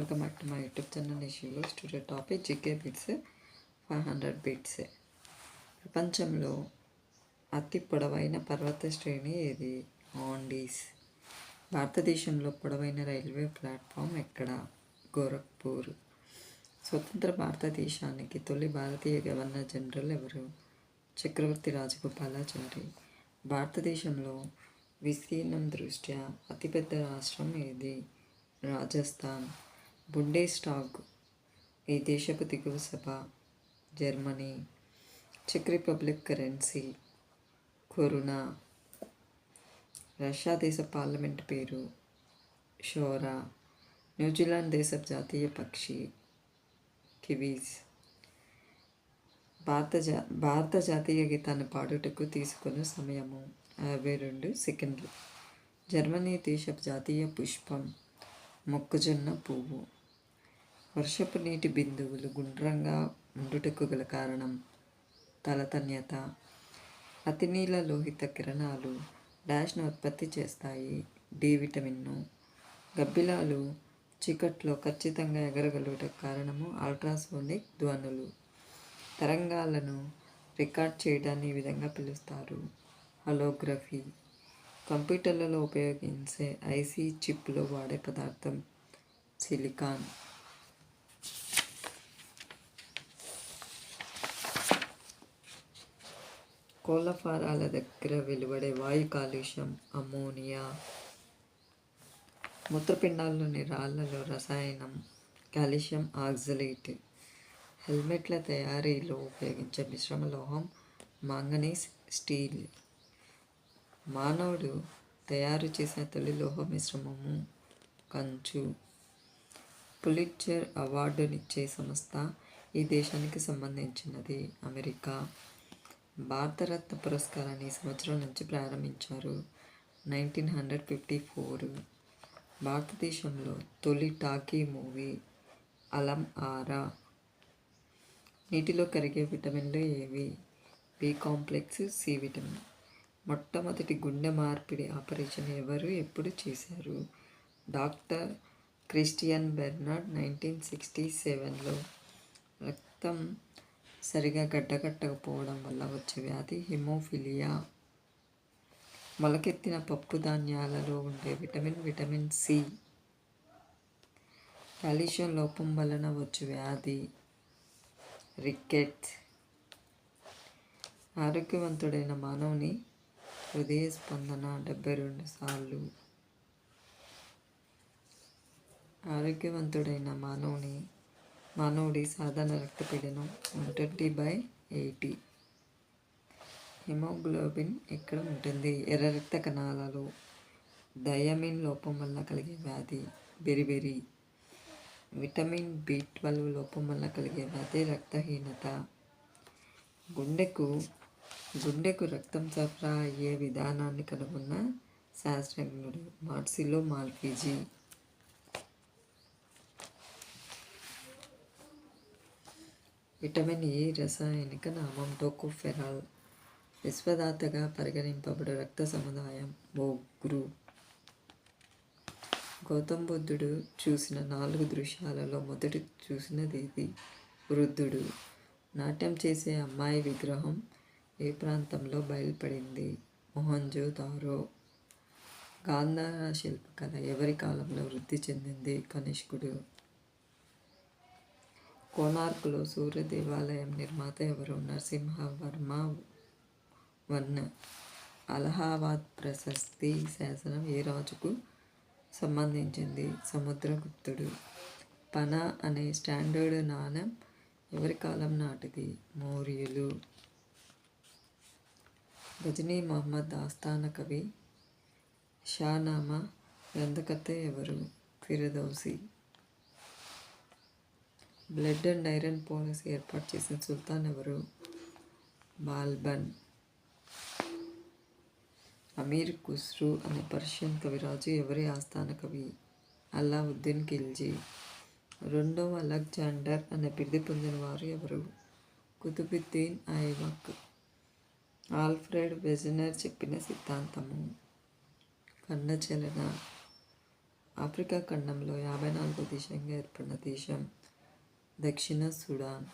Welcome back to my YouTube channel. ఇష్యూలో studio topic GK bits 500 bits. ప్రపంచంలో అతి పొడవైన పర్వత శ్రేణి ఏది? ఆండీస్. భారతదేశంలో పొడవైన రైల్వే ప్లాట్ఫామ్ ఎక్కడ? గోరఖ్పూర్. స్వతంత్ర భారతదేశానికి తొలి భారతీయ గవర్నర్ జనరల్ ఎవరు? చక్రవర్తి రాజగోపాలాచారి. భారతదేశంలో విస్తీర్ణం దృష్ట్యా అతిపెద్ద రాష్ట్రం ఏది? రాజస్థాన్. బుండెస్టాగ్ ఈ దేశపు దిగువ సభ. జర్మనీ. చెక్ రిపబ్లిక్ కరెన్సీ కొరునా. రష్యా దేశ పార్లమెంట్ పేరు షోరా. న్యూజిలాండ్ దేశపు జాతీయ పక్షి కివీస్. భారత జాతీయ గీతాన్ని పాడుటకు తీసుకున్న సమయము 52 సెకండ్లు. జర్మనీ దేశపు జాతీయ పుష్పం మొక్కజొన్న పువ్వు. వర్షపు నీటి బిందువులు గుండ్రంగా ఉండుటకు గల కారణం తలతన్యత. అతినీల లోహిత కిరణాలు డాష్ను ఉత్పత్తి చేస్తాయి. డి విటమిన్ను. గబ్బిలాలు చీకట్లో ఖచ్చితంగా ఎగరగలుగుటకు కారణము అల్ట్రాసోనిక్ ధ్వనులు. తరంగాలను రికార్డ్ చేయడాన్ని ఈ విధంగా పిలుస్తారు, హోలోగ్రఫీ. కంప్యూటర్లలో ఉపయోగించే ఐసీ చిప్లో వాడే పదార్థం సిలికాన్. కోళ్ల ఫారాల దగ్గర వెలువడే వాయు కాలుష్యం అమ్మోనియా. మూత్రపిండాల్లోని రాళ్లలో రసాయనం కాల్షియం ఆక్సలేట్. హెల్మెట్ల తయారీలో ఉపయోగించే మిశ్రమ లోహం మాంగనీస్ స్టీల్. మానవుడు తయారు చేసిన తొలి లోహ మిశ్రమము కంచు. పులిట్జర్ అవార్డునిచ్చే సంస్థ ఈ దేశానికి సంబంధించినది, అమెరికా. భారతరత్న పురస్కారాన్ని ఈ సంవత్సరం నుంచి ప్రారంభించారు, 1954. భారతదేశంలో తొలి టాకీ మూవీ అలం ఆరా. నీటిలో కరిగే విటమిన్లు ఏవి? B complex, C vitamin. మొట్టమొదటి గుండె మార్పిడి ఆపరేషన్ ఎవరు ఎప్పుడు చేశారు? డాక్టర్ క్రిస్టియన్ బెర్నార్డ్ 1967లో. రక్తం సరిగా గడ్డకట్టకపోవడం వల్ల వచ్చే వ్యాధి హిమోఫిలియా. మొలకెత్తిన పప్పు ధాన్యాలలో ఉండే విటమిన్ సి. కాల్షియం లోపం వలన వచ్చే వ్యాధి రికెట్స్. ఆరోగ్యవంతుడైన మానవుని హృదయ స్పందన 72 సార్లు. ఆరోగ్యవంతుడైన మానవుడి సాధారణ రక్తపీడనం 120/80. హిమోగ్లోబిన్ ఎక్కడ ఉంటుంది? ఎర్ర రక్త కణాలలో. థయమిన్ లోపం వల్ల కలిగే వ్యాధి బెరిబెరి. విటమిన్ B12 లోపం వల్ల కలిగే వ్యాధి రక్తహీనత. గుండెకు రక్తం సరఫరా అయ్యే విధానాన్ని కనుగొన్న శాస్త్రజ్ఞుడు మార్సిలో మాల్పిజీ. విటమిన్ E రసాయనిక నామం టోకోఫెరాల్. విశ్వదాతగా పరిగణింపబడు రక్త సముదాయం O గ్రూప్. గౌతమ బుద్ధుడు చూసిన 4 దృశ్యాలలో మొదటి చూసినది ఇది? వృద్ధుడు. నాట్యం చేసే అమ్మాయి విగ్రహం ఏ ప్రాంతంలో బయలుపడింది? మొహంజో దారో. గాంధార శిల్పకళ ఎవరి కాలంలో వృద్ధి చెందింది? కనిష్కుడు. కోణార్కులో సూర్య దేవాలయం నిర్మాత ఎవరు? నరసింహవర్మ 1. అలహాబాద్ ప్రశస్తి శాసనం ఏ రాజుకు సంబంధించింది? సముద్రగుప్తుడు. పనా అనే స్టాండర్డ్ నాణెం ఎవరి కాలం నాటిది? మౌర్యులు. గజనీ మహమ్మద్ ఆస్థాన కవి. షానామా గ్రంథకర్త ఎవరు? ఫిరదౌసి. బ్లడ్ అండ్ ఐరన్ పాలసీ ఏర్పాటు చేసిన సుల్తాన్ ఎవరు? బాల్బన్. అమీర్ ఖుస్రూ అనే పర్షియన్ కవిరాజు ఎవరి ఆస్థాన కవి? అలావుద్దీన్ ఖిల్జీ. రెండవ అలెగ్జాండర్ అనే బిరుదు పొందిన వారు ఎవరు? కుతుబుద్దీన్ ఐబక్. ఆల్ఫ్రెడ్ వెజనర్ చెప్పిన సిద్ధాంతము. ఖండచలన. ఆఫ్రికా ఖండంలో 54వ దేశంగా ఏర్పడిన దేశం దక్షిణ సుడాన్.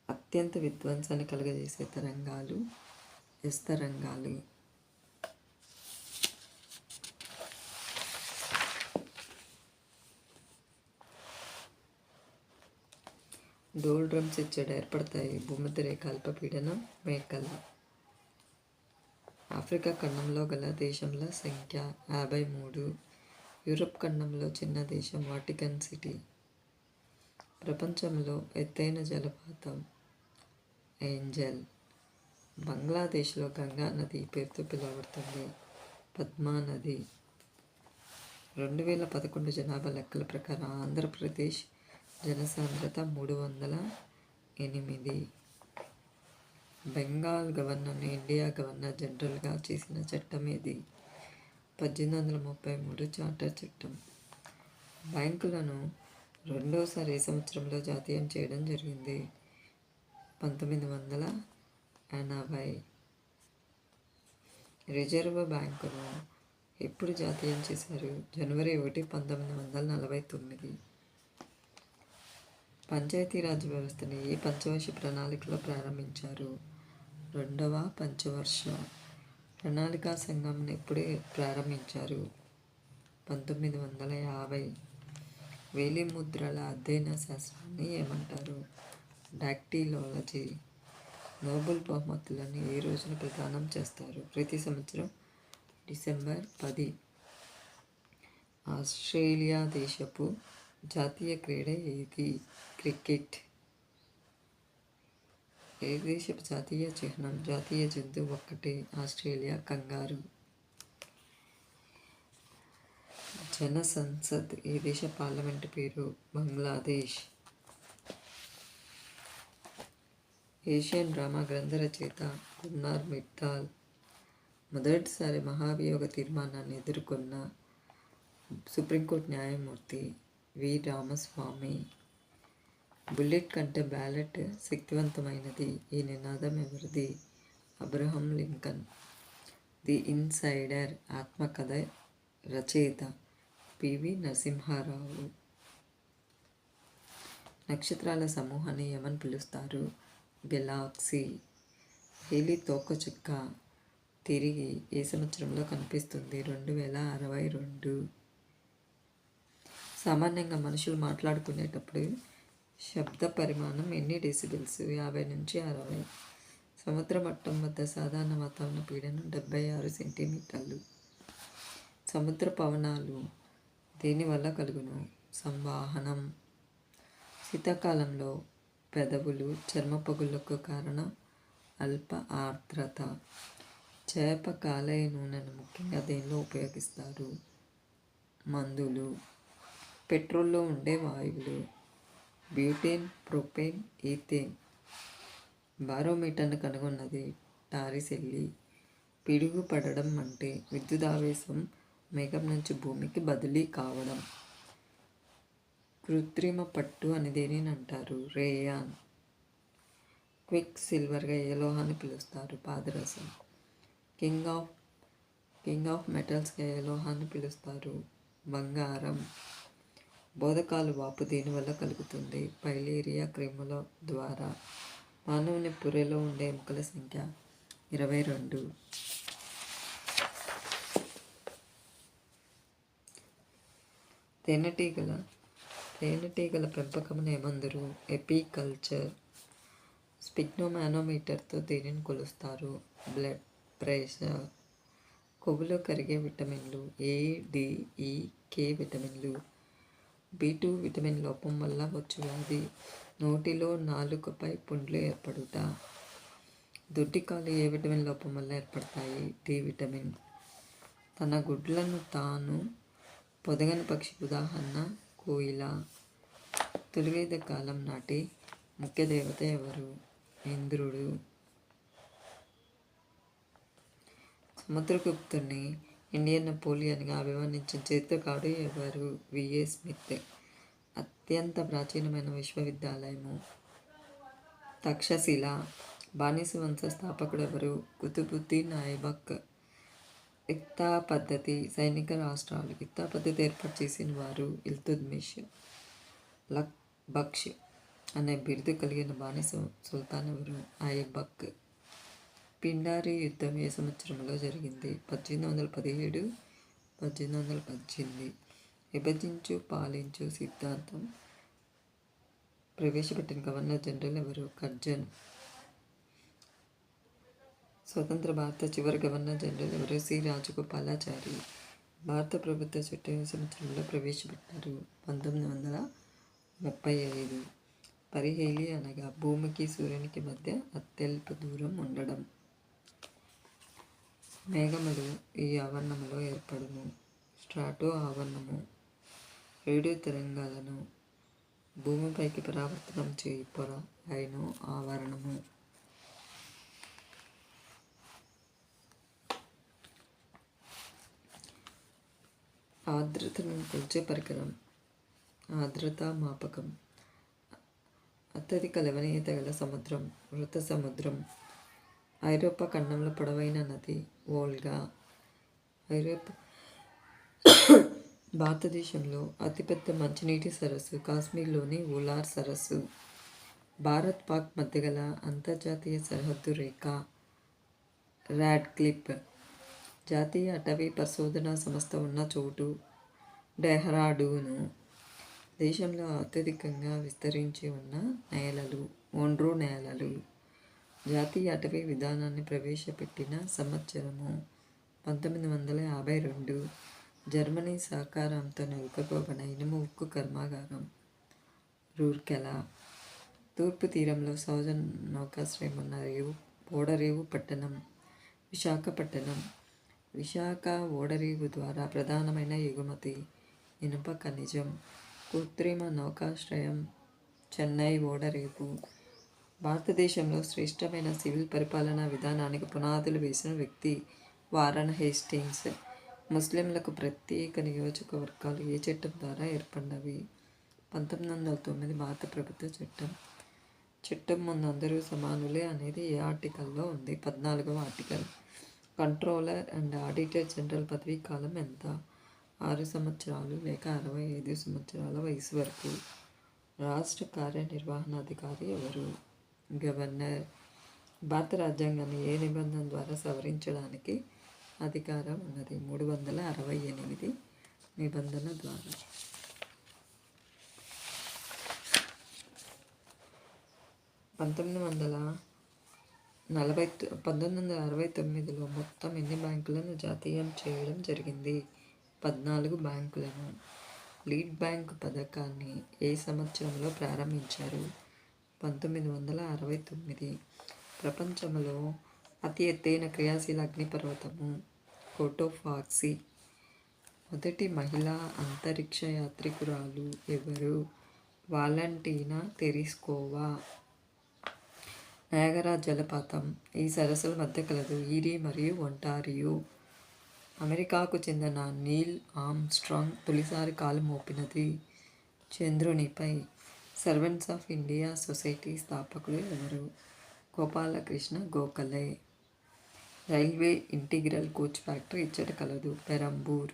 అత్యంత విధ్వంసాన్ని కలుగజేసే తరంగాలు ఎస్ తరంగాలు. డోల్ డ్రమ్స్ ఇచ్చట ఏర్పడతాయి. భూమధ్యరేఖ అల్పపీడనం మేకల. ఆఫ్రికా ఖండంలో గల దేశంల సంఖ్య 53. యూరప్ ఖండంలో చిన్న దేశం వాటికన్ సిటీ. ప్రపంచంలో ఎత్తైన జలపాతం ఏంజల్. బంగ్లాదేశ్లో గంగా నది పేరుతో పిలువబడుతుంది పద్మా నది. 2011 జనాభా లెక్కల ప్రకారం ఆంధ్రప్రదేశ్ జనసాంద్రత 308. బెంగాల్ గవర్నర్ని ఇండియా గవర్నర్ జనరల్గా చేసిన చట్టం ఏది? 1833 చార్టర్ చట్టం. బ్యాంకులను రెండోసారి ఏ సంవత్సరంలో జాతీయం చేయడం జరిగింది? 1980. రిజర్వ్ బ్యాంకును ఎప్పుడు జాతీయం చేశారు? జనవరి 1, 1949. పంచాయతీరాజ్ వ్యవస్థని ఏ పంచవర్ష ప్రణాళికలో ప్రారంభించారు? 2వ పంచవర్ష ప్రణాళికా సంఘంను ఎప్పుడే ప్రారంభించారు? 1950. వేలిముద్రల అధ్యయన శాస్త్రాన్ని ఏమంటారు? డాక్టిలోలజీ. నోబెల్ బహుమతులను ఏ రోజున ప్రదానం చేస్తారు? ప్రతి సంవత్సరం డిసెంబర్ 10. ఆస్ట్రేలియా దేశపు జాతీయ క్రీడ ఏది? క్రికెట్. ఏ దేశపు జాతీయ చిహ్నం? జాతీయ జంతువు ఒక్కటే, ఆస్ట్రేలియా కంగారు. జన సంసద్ ఏ దేశ పార్లమెంటు పేరు? బంగ్లాదేశ్. ఏషియన్ డ్రామా గ్రంథ రచయిత గున్నార్ మిట్టాల్. మొదటిసారి మహాభియోగ తీర్మానాన్ని ఎదుర్కొన్న సుప్రీంకోర్టు న్యాయమూర్తి వి రామస్వామి. బుల్లెట్ కంటే బ్యాలెట్ శక్తివంతమైనది. ఈ నినాదం ఎవరిది? Abraham Lincoln. ది ఇన్సైడర్ ఆత్మకథ రచయిత పివి నరసింహారావు. నక్షత్రాల సమూహాన్ని ఏమని పిలుస్తారు? గెలాక్సీ. హేలీ తోకచుక్క తిరిగి ఏ సంవత్సరంలో కనిపిస్తుంది? 2062. సామాన్యంగా మనుషులు మాట్లాడుకునేటప్పుడు శబ్ద పరిమాణం ఎన్ని డెసిబెల్స్? 50 నుంచి 60. సముద్ర మట్టం వద్ద సాధారణ వాతావరణ పీడనం 76 సెంటీమీటర్లు. సముద్ర పవనాలు దేనివల్ల కలుగును? సంవాహనం. శీతాకాలంలో పెదవులు చర్మ పగుళ్లకు కారణం అల్ప ఆర్ద్రత. చేప కాలేయ నూనెను ముఖ్యంగా దేనిలో ఉపయోగిస్తారు? మందులు. పెట్రోల్లో ఉండే వాయువులు బ్యూటేన్, ప్రొపేన్, ఈథేన్. బారోమీటర్ను కనుగొన్నది టారిసెల్లి. పిడుగు పడడం అంటే విద్యుదావేశం మేఘం నుంచి భూమికి బదిలీ కావడం. కృత్రిమ పట్టు అని దేనిని అంటారు? రేయాన్. క్విక్ సిల్వర్గా ఏ లోహాన్ని పిలుస్తారు? పాదరసం. కింగ్ ఆఫ్ మెటల్స్గా ఏ లోహాన్ని పిలుస్తారు? బంగారం. బోధకాలు వాపు దేనివల్ల కలుగుతుంది? పైలేరియా క్రిముల ద్వారా. మానవుని పుర్రెలో ఉండే ఎముకల సంఖ్య 22. తేనెటీగల పెంపకమును ఏమందరు? ఎపికల్చర్. స్పిగ్నోమానోమీటర్తో దేనిని కొలుస్తారు? Blood pressure. కొవ్వులో కరిగే విటమిన్లు ఏ, డి, ఈ, కే విటమిన్లు. B2 విటమిన్ లోపం వల్ల వచ్చు వ్యాధి. నోటిలో నాలుకపై పుండ్లు ఏర్పడుట. దొడ్డికాలు ఏ విటమిన్ లోపం వల్ల ఏర్పడతాయి? D vitamin. తన గుడ్లను తాను పొదగని పక్షి ఉదాహరణ కోయిల. తొలివేద కాలం నాటి ముఖ్య దేవత ఎవరు? ఇంద్రుడు. సముద్రగుప్తుని ఇండియన్ నెపోలియన్గా అభివర్ణించిన చరిత్రకారుడు ఎవరు? VA Smith. అత్యంత ప్రాచీనమైన విశ్వవిద్యాలయము తక్షశిల. బానిస వంశ స్థాపకుడు ఎవరు? కుతుబుద్దీన్ ఐబక్. ఇక్తా పద్ధతి సైనిక రాష్ట్రాలు. ఇక్తా పద్ధతి ఏర్పాటు చేసిన వారు ఇల్తుత్మిష్. లక్ బక్ష్ అనే బిరుదు కలిగిన బానిస సుల్తాన్ ఎవరు? ఐబక్. పిండారి యుద్ధం ఏ సంవత్సరంలో జరిగింది? 1817, 1818. విభజించు పాలించు సిద్ధాంతం ప్రవేశపెట్టిన గవర్నర్ జనరల్ ఎవరు? కర్జన్. స్వతంత్ర భారత చివరి గవర్నర్ జనరల్ ఎవరు? సి రాజగోపాలాచారి. భారత ప్రభుత్వ చట్టం ఏ సంవత్సరంలో ప్రవేశపెట్టారు? 1935. పరిహేలి అనగా భూమికి సూర్యునికి మధ్య అత్యల్ప దూరం ఉండడం. మేఘములు ఈ ఆవరణములో ఏర్పడును. స్ట్రాటో ఆవరణము. రేడియో తరంగాలను భూమిపైకి పరావర్తనం చేయి పొర అయిన ఆవరణము. ఆర్ద్రతను కొలిచే పరికరం ఆర్ద్రతా మాపకం. అత్యధిక లవణీయత గల సముద్రం వృత సముద్రం. ఐరోపా ఖండంలో పొడవైన నది వోల్గా. భారతదేశంలో అతిపెద్ద మంచినీటి సరస్సు కాశ్మీర్లోని ఉలార్ సరస్సు. భారత్ పాక్ మధ్య గల అంతర్జాతీయ సరిహద్దు రేఖ రాడ్క్లిఫ్. జాతీయ అటవీ పరిశోధనా సంస్థ ఉన్న చోటు డెహ్రాడూను. దేశంలో అత్యధికంగా విస్తరించి ఉన్న నేలలు ఒండ్రు నేలలు. జాతీయ అటవీ విధానాన్ని ప్రవేశపెట్టిన సంవత్సరము 1952. జర్మనీ సహకారంతో నెలకొల్పబడిన ఇనుము ఉక్కు కర్మాగారం రూర్కెలా. తూర్పు తీరంలో సౌజన్ నౌకాశ్రయం ఉన్న ఓడరేవు పట్టణం విశాఖపట్టణం. విశాఖ ఓడరేవు ద్వారా ప్రధానమైన ఎగుమతి ఇనుప ఖనిజం. కృత్రిమ నౌకాశ్రయం చెన్నై ఓడరేవు. భారతదేశంలో శ్రేష్టమైన సివిల్ పరిపాలనా విధానానికి పునాదులు వేసిన వ్యక్తి వారన్ హేస్టింగ్స్. ముస్లింలకు ప్రత్యేక నియోజకవర్గాలు ఏ చట్టం ద్వారా ఏర్పడినవి? 1909 భారత ప్రభుత్వ చట్టం. చట్టం ముందు అందరూ సమానులే అనేది ఏ ఆర్టికల్లో ఉంది? 14వ article. Controller and auditor general పదవీ కాలం ఎంత? 6 సంవత్సరాలు లేక 65 సంవత్సరాల వయసు వరకు. రాష్ట్ర కార్యనిర్వహణాధికారి ఎవరు? గవర్నర్. భారత రాజ్యాంగాన్ని ఏ నిబంధన ద్వారా సవరించడానికి అధికారం ఉన్నది? 368 నిబంధన ద్వారా. 1969లో మొత్తం ఎన్ని బ్యాంకులను జాతీయం చేయడం జరిగింది? 14 బ్యాంకులను. లీడ్ బ్యాంకు పథకాన్ని ఏ సంవత్సరంలో ప్రారంభించారు? 1969. ప్రపంచంలో అతి ఎత్తైన క్రియాశీల అగ్నిపర్వతము కోటోఫాక్సి. మొదటి మహిళా అంతరిక్ష యాత్రికురాలు ఎవరు? వాలంటీనా తెరిస్కోవా. నయాగరా జలపాతం ఈ సరస్సుల మధ్య కలదు. ఈరీ మరియు ఒంటారియో. అమెరికాకు చెందిన నీల్ ఆర్మ్స్ట్రాంగ్ తొలిసారి కాలు మోపినది చంద్రునిపై. సర్వెంట్స్ ఆఫ్ ఇండియా సొసైటీ స్థాపకులు ఎవరు? Gopalakrishna Gokhale. Railway integral coach factory ఇచ్చట కలదు పెరంబూర్.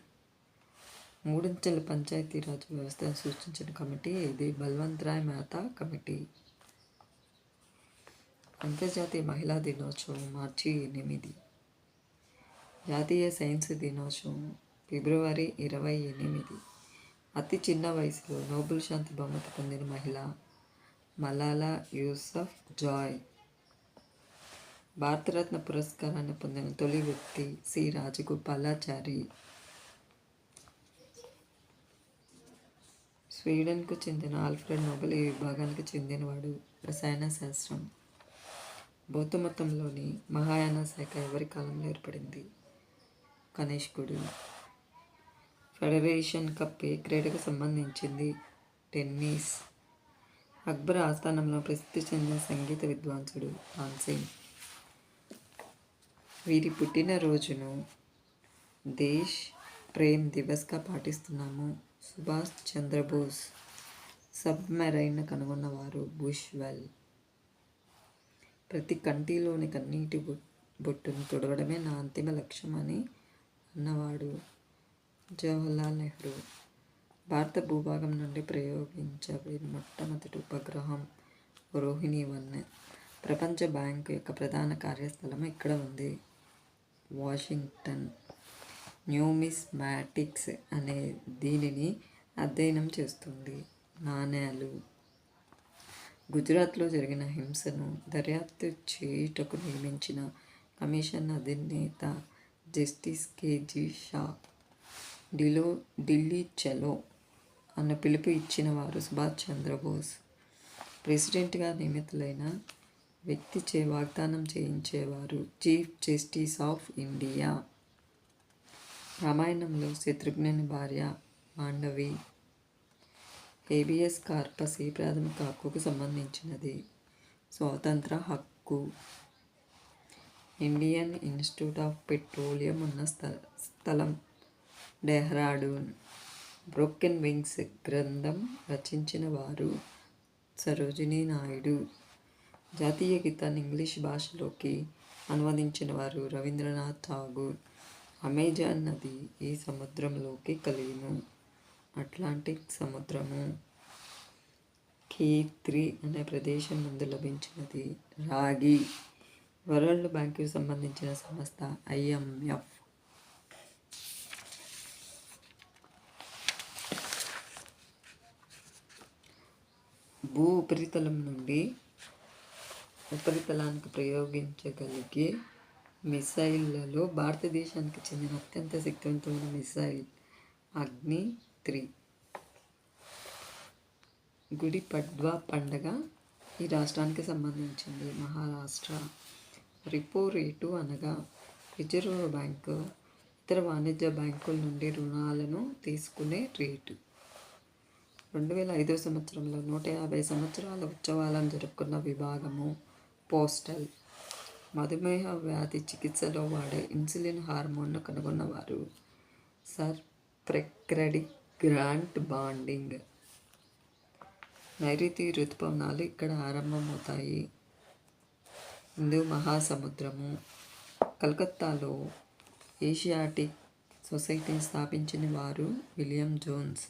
మూడంచెల పంచాయతీరాజ్ వ్యవస్థను సూచించిన కమిటీ ఏది? బల్వంతరాయ్ మెహతా కమిటీ. అంతర్జాతీయ మహిళా దినోత్సవం మార్చి 8. జాతీయ సైన్స్ దినోత్సవం ఫిబ్రవరి 28. అతి చిన్న వయసులో నోబెల్ శాంతి బహుమతి పొందిన మహిళ మలాలా యూసఫ్ జాయ్. భారతరత్న పురస్కారాన్ని పొందిన తొలి వ్యక్తి సి రాజగోపాలాచారి. స్వీడన్కు చెందిన ఆల్ఫ్రెడ్ నోబెల్ ఈ విభాగానికి చెందినవాడు. రసాయన శాస్త్రం. బౌద్ధ మతంలోని మహాయాన శాఖ ఎవరి కాలంలో ఏర్పడింది? కనిష్కుడు. ఫెడరేషన్ కప్ ఏ క్రీడకు సంబంధించింది? టెన్నిస్. అక్బర్ ఆస్థానంలో ప్రసిద్ధి చెందిన సంగీత విద్వాంసుడు తాన్సేన్. వీరి పుట్టినరోజును దేశ్ ప్రేమ్ దివస్గా పాటిస్తున్నాము. సుభాష్ చంద్రబోస్. సబ్మెరైన్ కనుగొన్నవారు బుష్వెల్. ప్రతి కంటిలోని కన్నీటి బొట్టును తుడవడమే నా అంతిమ లక్ష్యం అని ఉన్నవాడు జవహర్లాల్ నెహ్రూ. భారత భూభాగం నుండి ప్రయోగించబడిన మొట్టమొదటి ఉపగ్రహం రోహిణి-1. ప్రపంచ బ్యాంకు యొక్క ప్రధాన కార్యస్థలం ఇక్కడ ఉంది, వాషింగ్టన్. న్యూమిస్మాటిక్స్ అనే దీనిని అధ్యయనం చేస్తుంది. నాణేలు. గుజరాత్లో జరిగిన హింసను దర్యాప్తు చేయుటకు నియమించిన కమిషన్ అధినేత జస్టిస్ కె.జి. షా. ఢిల్లీ చలో అన్న పిలుపు ఇచ్చిన వారు సుభాష్ చంద్రబోస్. ప్రెసిడెంట్గా నియమితులైన వ్యక్తిచే వాగ్దానం చేయించేవారు చీఫ్ జస్టిస్ ఆఫ్ ఇండియా. రామాయణంలో శత్రుఘ్నుని భార్య మాండవి. హేబియస్ కార్పస్ ఈ ప్రాథమిక హక్కుకు సంబంధించినది. స్వాతంత్ర హక్కు. ఇండియన్ ఇన్స్టిట్యూట్ ఆఫ్ పెట్రోలియం ఉన్న స్థలం డెహ్రాడూన్. బ్రోకెన్ వింగ్స్ గ్రంథం రచించిన వారు సరోజినీ నాయుడు. జాతీయ గీతాన్ని ఇంగ్లీష్ భాషలోకి అనువదించిన వారు రవీంద్రనాథ్ ఠాగూర్. అమెజాన్ నది ఈ సముద్రంలోకి కలియును. అట్లాంటిక్ సముద్రము. K3 అనే ప్రదేశం నుండి లభించినది రాగి. వరల్డ్ బ్యాంకుకు సంబంధించిన సంస్థ IMF. భూ ఉపరితలం నుండి ఉపరితలానికి ప్రయోగించగలిగే మిసైళ్లలో భారతదేశానికి చెందిన అత్యంత శక్తివంతమైన మిసైల్ అగ్ని-3. గుడి పడ్వా పండగ ఈ రాష్ట్రానికి సంబంధించింది, మహారాష్ట్ర. రిపో రేటు అనగా రిజర్వ్ బ్యాంకు ఇతర వాణిజ్య బ్యాంకుల నుండి రుణాలను తీసుకునే రేటు. 2005 సంవత్సరంలో 150 సంవత్సరాల ఉత్సవాలను జరుపుకున్న విభాగము పోస్టల్. మధుమేహ వ్యాధి చికిత్సలో వాడే ఇన్సులిన్ హార్మోన్ను కనుగొన్నవారు సర్ ఫ్రెడరిక్ గ్రాంట్ బాంటింగ్. నైరుతి ఋతుపవనాలు ఇక్కడ ఆరంభమవుతాయి. హిందూ మహాసముద్రము. కలకత్తాలో ఏషియాటిక్ సొసైటీని స్థాపించిన వారు విలియం జోన్స్.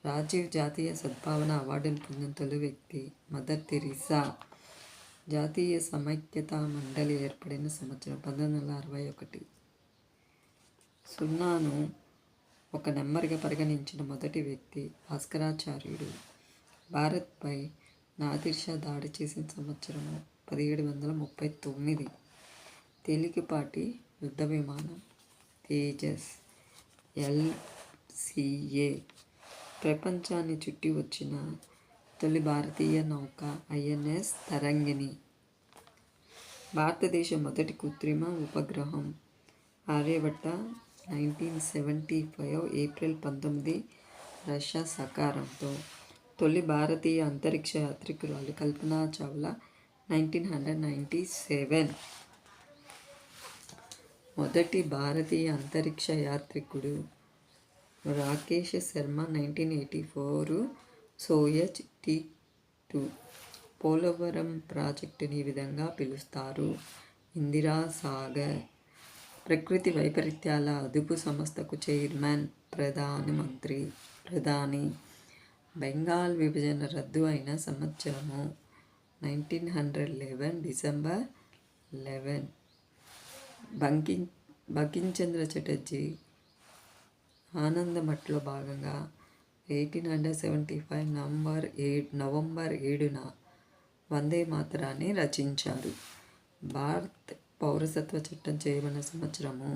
రాజీవ్ జాతీయ సద్భావన అవార్డును పొందిన తొలి వ్యక్తి మదర్ తెరీసా. జాతీయ సమైక్యతా మండలి ఏర్పడిన సంవత్సరం 1961. సున్నాను ఒక నెంబర్గా పరిగణించిన మొదటి వ్యక్తి భాస్కరాచార్యుడు. భారత్పై నాదిర్ షా దాడి చేసిన సంవత్సరము 1739. తేలికపాటి యుద్ధ విమానం తేజస్ LCA. ప్రపంచాన్ని చుట్టి వచ్చిన తొలి భారతీయ నౌక INS తరంగిణి. భారతదేశ మొదటి కృత్రిమ ఉపగ్రహం ఆర్యభట్ట 1975 ఏప్రిల్ 19 రష్యా సహకారంతో. తొలి భారతీయ అంతరిక్ష యాత్రికురాలు కల్పనా చావ్లా 1997. మొదటి భారతీయ అంతరిక్ష యాత్రికుడు రాకేష్ శర్మ 1984 సోయజ్ T2. పోలవరం ప్రాజెక్టుని ఈ విధంగా పిలుస్తారు, ఇందిరా సాగర్. ప్రకృతి వైపరీత్యాల అదుపు సంస్థకు చైర్మన్ ప్రధాని. బెంగాల్ విభజన రద్దు అయిన సంవత్సరము 1911 డిసెంబర్ 11. బంకించంద్ర చటర్జీ ఆనందమఠ్లో భాగంగా 1875 నవంబర్ 7న వందే మాతరాన్ని రచించారు. భారత్ పౌరసత్వ చట్టం చేయబడిన సంవత్సరము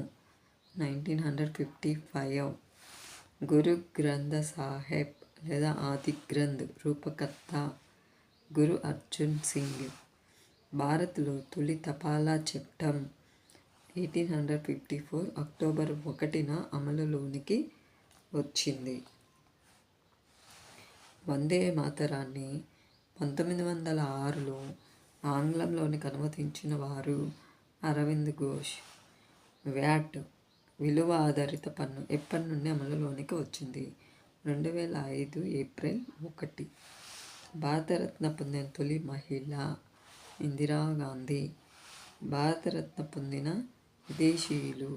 1955. గురు గ్రంథ సాహెబ్ లేదా ఆది గ్రంథ్ రూపకర్త గురు అర్జున్ సింగ్. భారత్లో తొలి తపాలా చట్టం 1854 అక్టోబర్ 1న అమలులోనికి వచ్చింది. వందే మాతరాన్ని 1906లో ఆంగ్లంలోనికి అనువదించిన వారు అరవింద్ ఘోష్. వ్యాట్ విలువ ఆధారిత పన్ను ఎప్పటి నుండి అమలులోనికి వచ్చింది? 2005 ఏప్రిల్ 1. భారతరత్న పొందిన తొలి మహిళ ఇందిరాగాంధీ. భారతరత్న పొందిన విదేశీయులు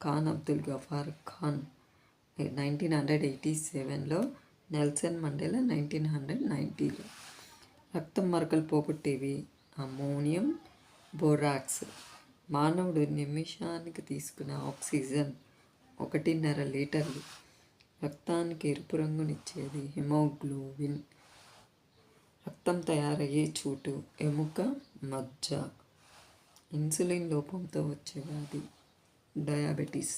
ఖాన్ అబ్దుల్ గఫార్ ఖాన్ 1987లో, నెల్సన్ మండేలా 1990లో. రక్తం మరకలు పోగొట్టేవి అమ్మోనియం బోరాక్స్. మానవుడు నిమిషానికి తీసుకునే ఆక్సిజన్ 1.5 లీటర్లు. రక్తానికి ఎరుపు రంగునిచ్చేది హిమోగ్లోబిన్. రక్తం తయారయ్యే చోటు ఎముక, మజ్జ. ఇన్సులిన్ లోపంతో వచ్చే వ్యాధి డయాబెటీస్.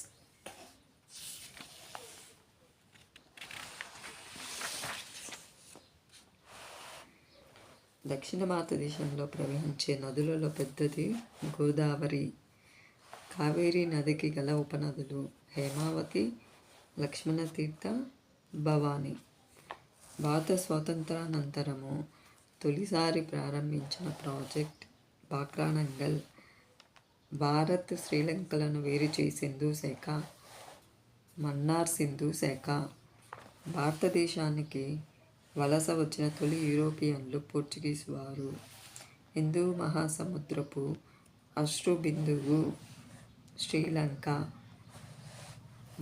దక్షిణ భారతదేశంలో ప్రవహించే నదులలో పెద్దది గోదావరి. కావేరీ నదికి గల ఉపనదులు హేమావతి, లక్ష్మణతీర్థ, భవాని. భారత స్వాతంత్రానంతరము తొలిసారి ప్రారంభించిన ప్రాజెక్ట్ బాక్రానంగల్. భారత్ శ్రీలంకలను వేరు చేసే సింధు శాఖ మన్నార్ సింధు శాఖ. భారతదేశానికి వలస వచ్చిన తొలి యూరోపియన్లు పోర్చుగీస్ వారు. హిందూ మహాసముద్రపు అశ్రుబిందువు శ్రీలంక.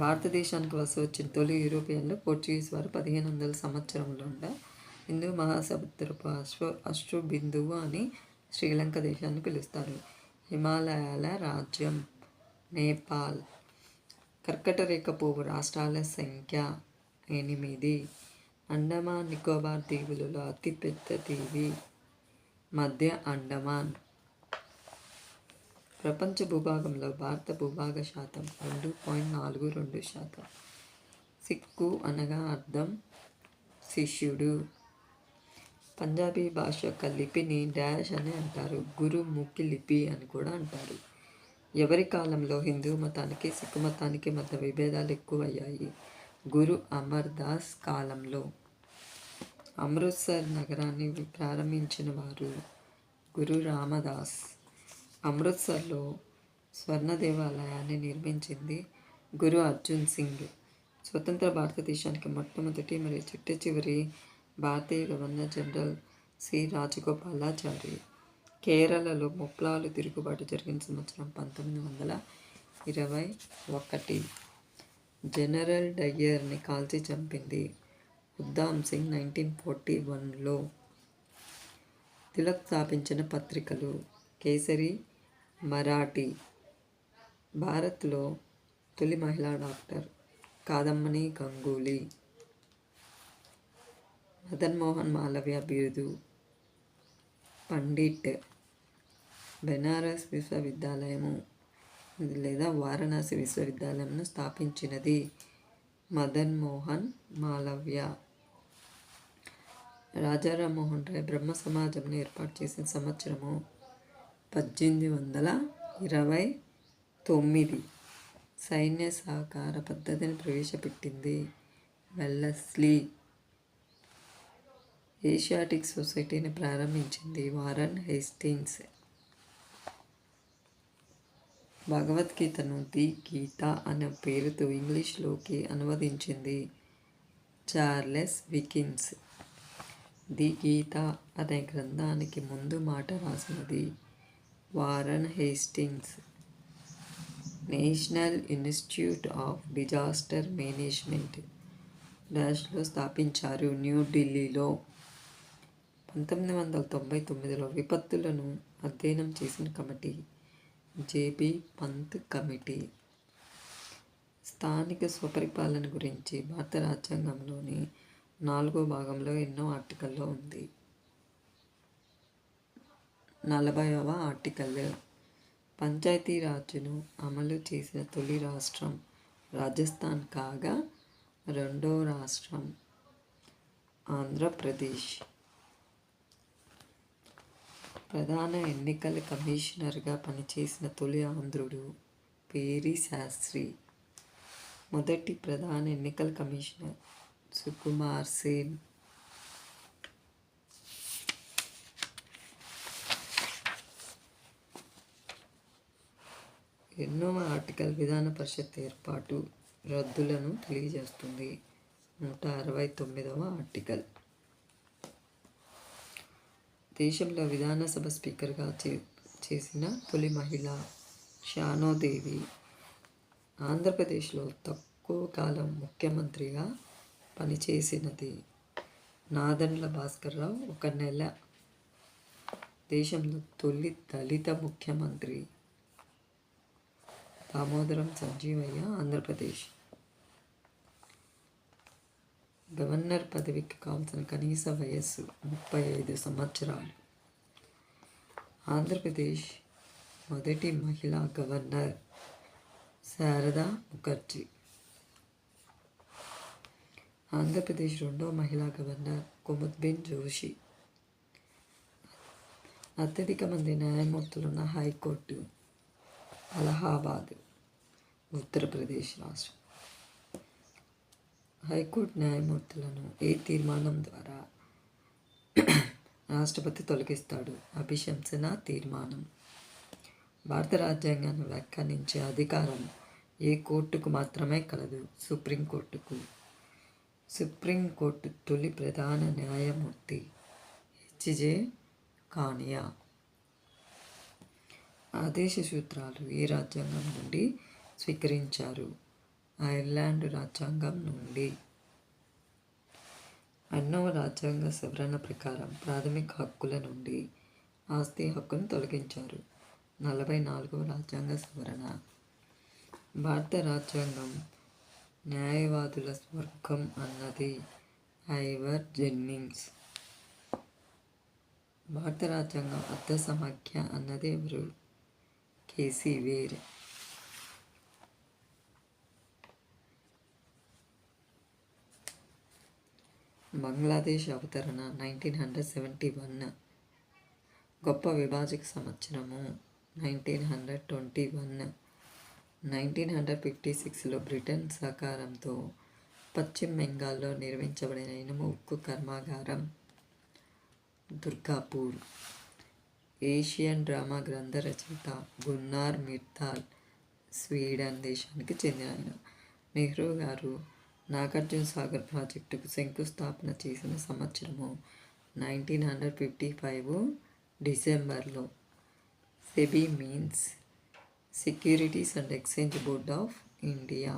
భారతదేశానికి వలస వచ్చిన తొలి యూరోపియన్లు పోర్చుగీస్ వారు 1500 సంవత్సరంలో హిందూ మహాసముద్రపు అశ్రుబిందువు అని శ్రీలంక దేశాన్ని పిలుస్తారు. హిమాలయాల రాజ్యం నేపాల్. కర్కటరేఖ పోవు రాష్ట్రాల సంఖ్య 8. అండమాన్ నికోబార్ దీవులలో అతిపెద్ద దీవి మధ్య అండమాన్. ప్రపంచ భూభాగంలో భారత భూభాగ శాతం 2.42%. సిక్కు అనగా అర్థం శిష్యుడు. పంజాబీ భాష యొక్క లిపిని డాష్ అని అంటారు. గురుముఖి లిపి అని కూడా అంటారు. ఎవరి కాలంలో హిందూ మతానికి సిక్కు మతానికి మధ్య విభేదాలు ఎక్కువయ్యాయి? గురు అమర్ దాస్ కాలంలో. అమృత్సర్ నగరాన్ని ప్రారంభించిన వారు గురు రామదాస్. అమృత్సర్లో స్వర్ణ దేవాలయాన్ని నిర్మించింది గురు అర్జున్ సింగ్. స్వతంత్ర భారతదేశానికి మొట్టమొదటి మరియు చిట్ట చివరి భారతీయ గవర్నర్ జనరల్ సి రాజగోపాలాచారి. కేరళలో ముప్లాలు తిరుగుబాటు జరిగిన సంవత్సరం 1921. జనరల్ డయ్యర్ని కాల్చి చంపింది ఉద్దామ్ సింగ్ 1941లో. తిలక్ స్థాపించిన పత్రికలు కేసరి, మరాఠీ. భారత్లో తొలి మహిళా డాక్టర్ కాదమ్మని గంగూలీ. మదన్ మోహన్ మాలవ్య బిరుదు పండిట్. బెనారస్ విశ్వవిద్యాలయము లేదా వారణాసి విశ్వవిద్యాలయంను స్థాపించినది మదన్ మోహన్ మాలవ్య. రాజారామ్మోహన్ రాయ్ బ్రహ్మ సమాజంను ఏర్పాటు చేసిన సంవత్సరము 1829. సైన్య సహకార పద్ధతిని ప్రవేశపెట్టింది వెల్లస్లీ. ఏషియాటిక్ సొసైటీని ప్రారంభించింది వారన్ హేస్టింగ్స్. భగవద్గీతను ది గీత అనే పేరుతో ఇంగ్లీష్లోకి అనువదించింది చార్లెస్ వికిన్స్. ది గీత అనే గ్రంథానికి ముందు మాట రాసినది Warren Hastings. National institute of disaster management డాష్లో స్థాపించారు న్యూఢిల్లీలో. 1999లో విపత్తులను అధ్యయనం చేసిన కమిటీ జేబీ పంత్ కమిటీ. స్థానిక స్వపరిపాలన గురించి భారత రాజ్యాంగంలోని 4వ భాగంలో ఎన్నో ఆర్టికల్లో ఉంది? 40వ ఆర్టికల్. పంచాయతీరాజ్ను అమలు చేసిన తొలి రాష్ట్రం రాజస్థాన్ కాగా రెండో రాష్ట్రం ఆంధ్రప్రదేశ్. ప్రధాన ఎన్నికల కమిషనర్గా పనిచేసిన తొలి ఆంధ్రుడు పేరి శాస్త్రి. మొదటి ప్రధాన ఎన్నికల కమిషనర్ సుకుమార్ సేన్. ఎన్నోవ ఆర్టికల్ విధాన పరిషత్ ఏర్పాటు రద్దులను తెలియజేస్తుంది. 169వ ఆర్టికల్. దేశంలో విధానసభ స్పీకర్గా చేసిన తొలి మహిళ షానోదేవి ఆంధ్రప్రదేశ్లో తక్కువ కాలం ముఖ్యమంత్రిగా పనిచేసినది. నాదెండ్ల భాస్కర్రావు 1 నెల. దేశంలో తొలి దళిత ముఖ్యమంత్రి దామోదరం సంజీవయ్య, ఆంధ్రప్రదేశ్. గవర్నర్ పదవికి కావాల్సిన కనీస వయస్సు 35 సంవత్సరాలు. ఆంధ్రప్రదేశ్ మొదటి మహిళా గవర్నర్ శారదా ముఖర్జీ. ఆంధ్రప్రదేశ్ రెండవ మహిళా గవర్నర్ కుముద్బిన్ జోషి. అత్యధిక మంది న్యాయమూర్తులున్న హైకోర్టు అలహాబాద్, ఉత్తరప్రదేశ్ రాష్ట్రం. హైకోర్టు న్యాయమూర్తులను ఏ తీర్మానం ద్వారా రాష్ట్రపతి తొలగిస్తాడు? అభిశంసన తీర్మానం. భారత రాజ్యాంగాన్ని వ్యాఖ్యానించే అధికారం ఏ కోర్టుకు మాత్రమే కలదు? సుప్రీంకోర్టుకు. సుప్రీంకోర్టు తొలి ప్రధాన న్యాయమూర్తి హెచ్జే కానియా. ఆదేశ సూత్రాలు ఏ రాజ్యాంగం నుండి స్వీకరించారు? ఐర్లాండ్ రాజ్యాంగం నుండి. 2వ రాజ్యాంగ సవరణ ప్రకారం ప్రాథమిక హక్కుల నుండి ఆస్తి హక్కును తొలగించారు. 44వ రాజ్యాంగ సవరణ. భారత రాజ్యాంగం న్యాయవాదుల స్వర్గం అన్నది ఐవర్ జెన్నింగ్స్. భారత రాజ్యాంగం అర్ధ సమాఖ్య అన్నది ఎవరు? KC wear. బంగ్లాదేశ్ అవతరణ 1971. గొప్ప విభాజక సంవత్సరము 1921. 1956లో బ్రిటన్ సహకారంతో పశ్చిమ బెంగాల్లో నిర్మించబడిన ఇనుము ఉక్కు కర్మాగారం దుర్గాపూర్. ఏషియన్ డ్రామా గ్రంథ రచయిత గున్నార్ మిర్తాల్, స్వీడన్ దేశానికి చెందిన ఆయన. నెహ్రూ గారు నాగార్జున సాగర్ ప్రాజెక్టుకు శంకుస్థాపన చేసిన సంవత్సరము 1955 డిసెంబర్లో. SEBI means securities and exchange board of India.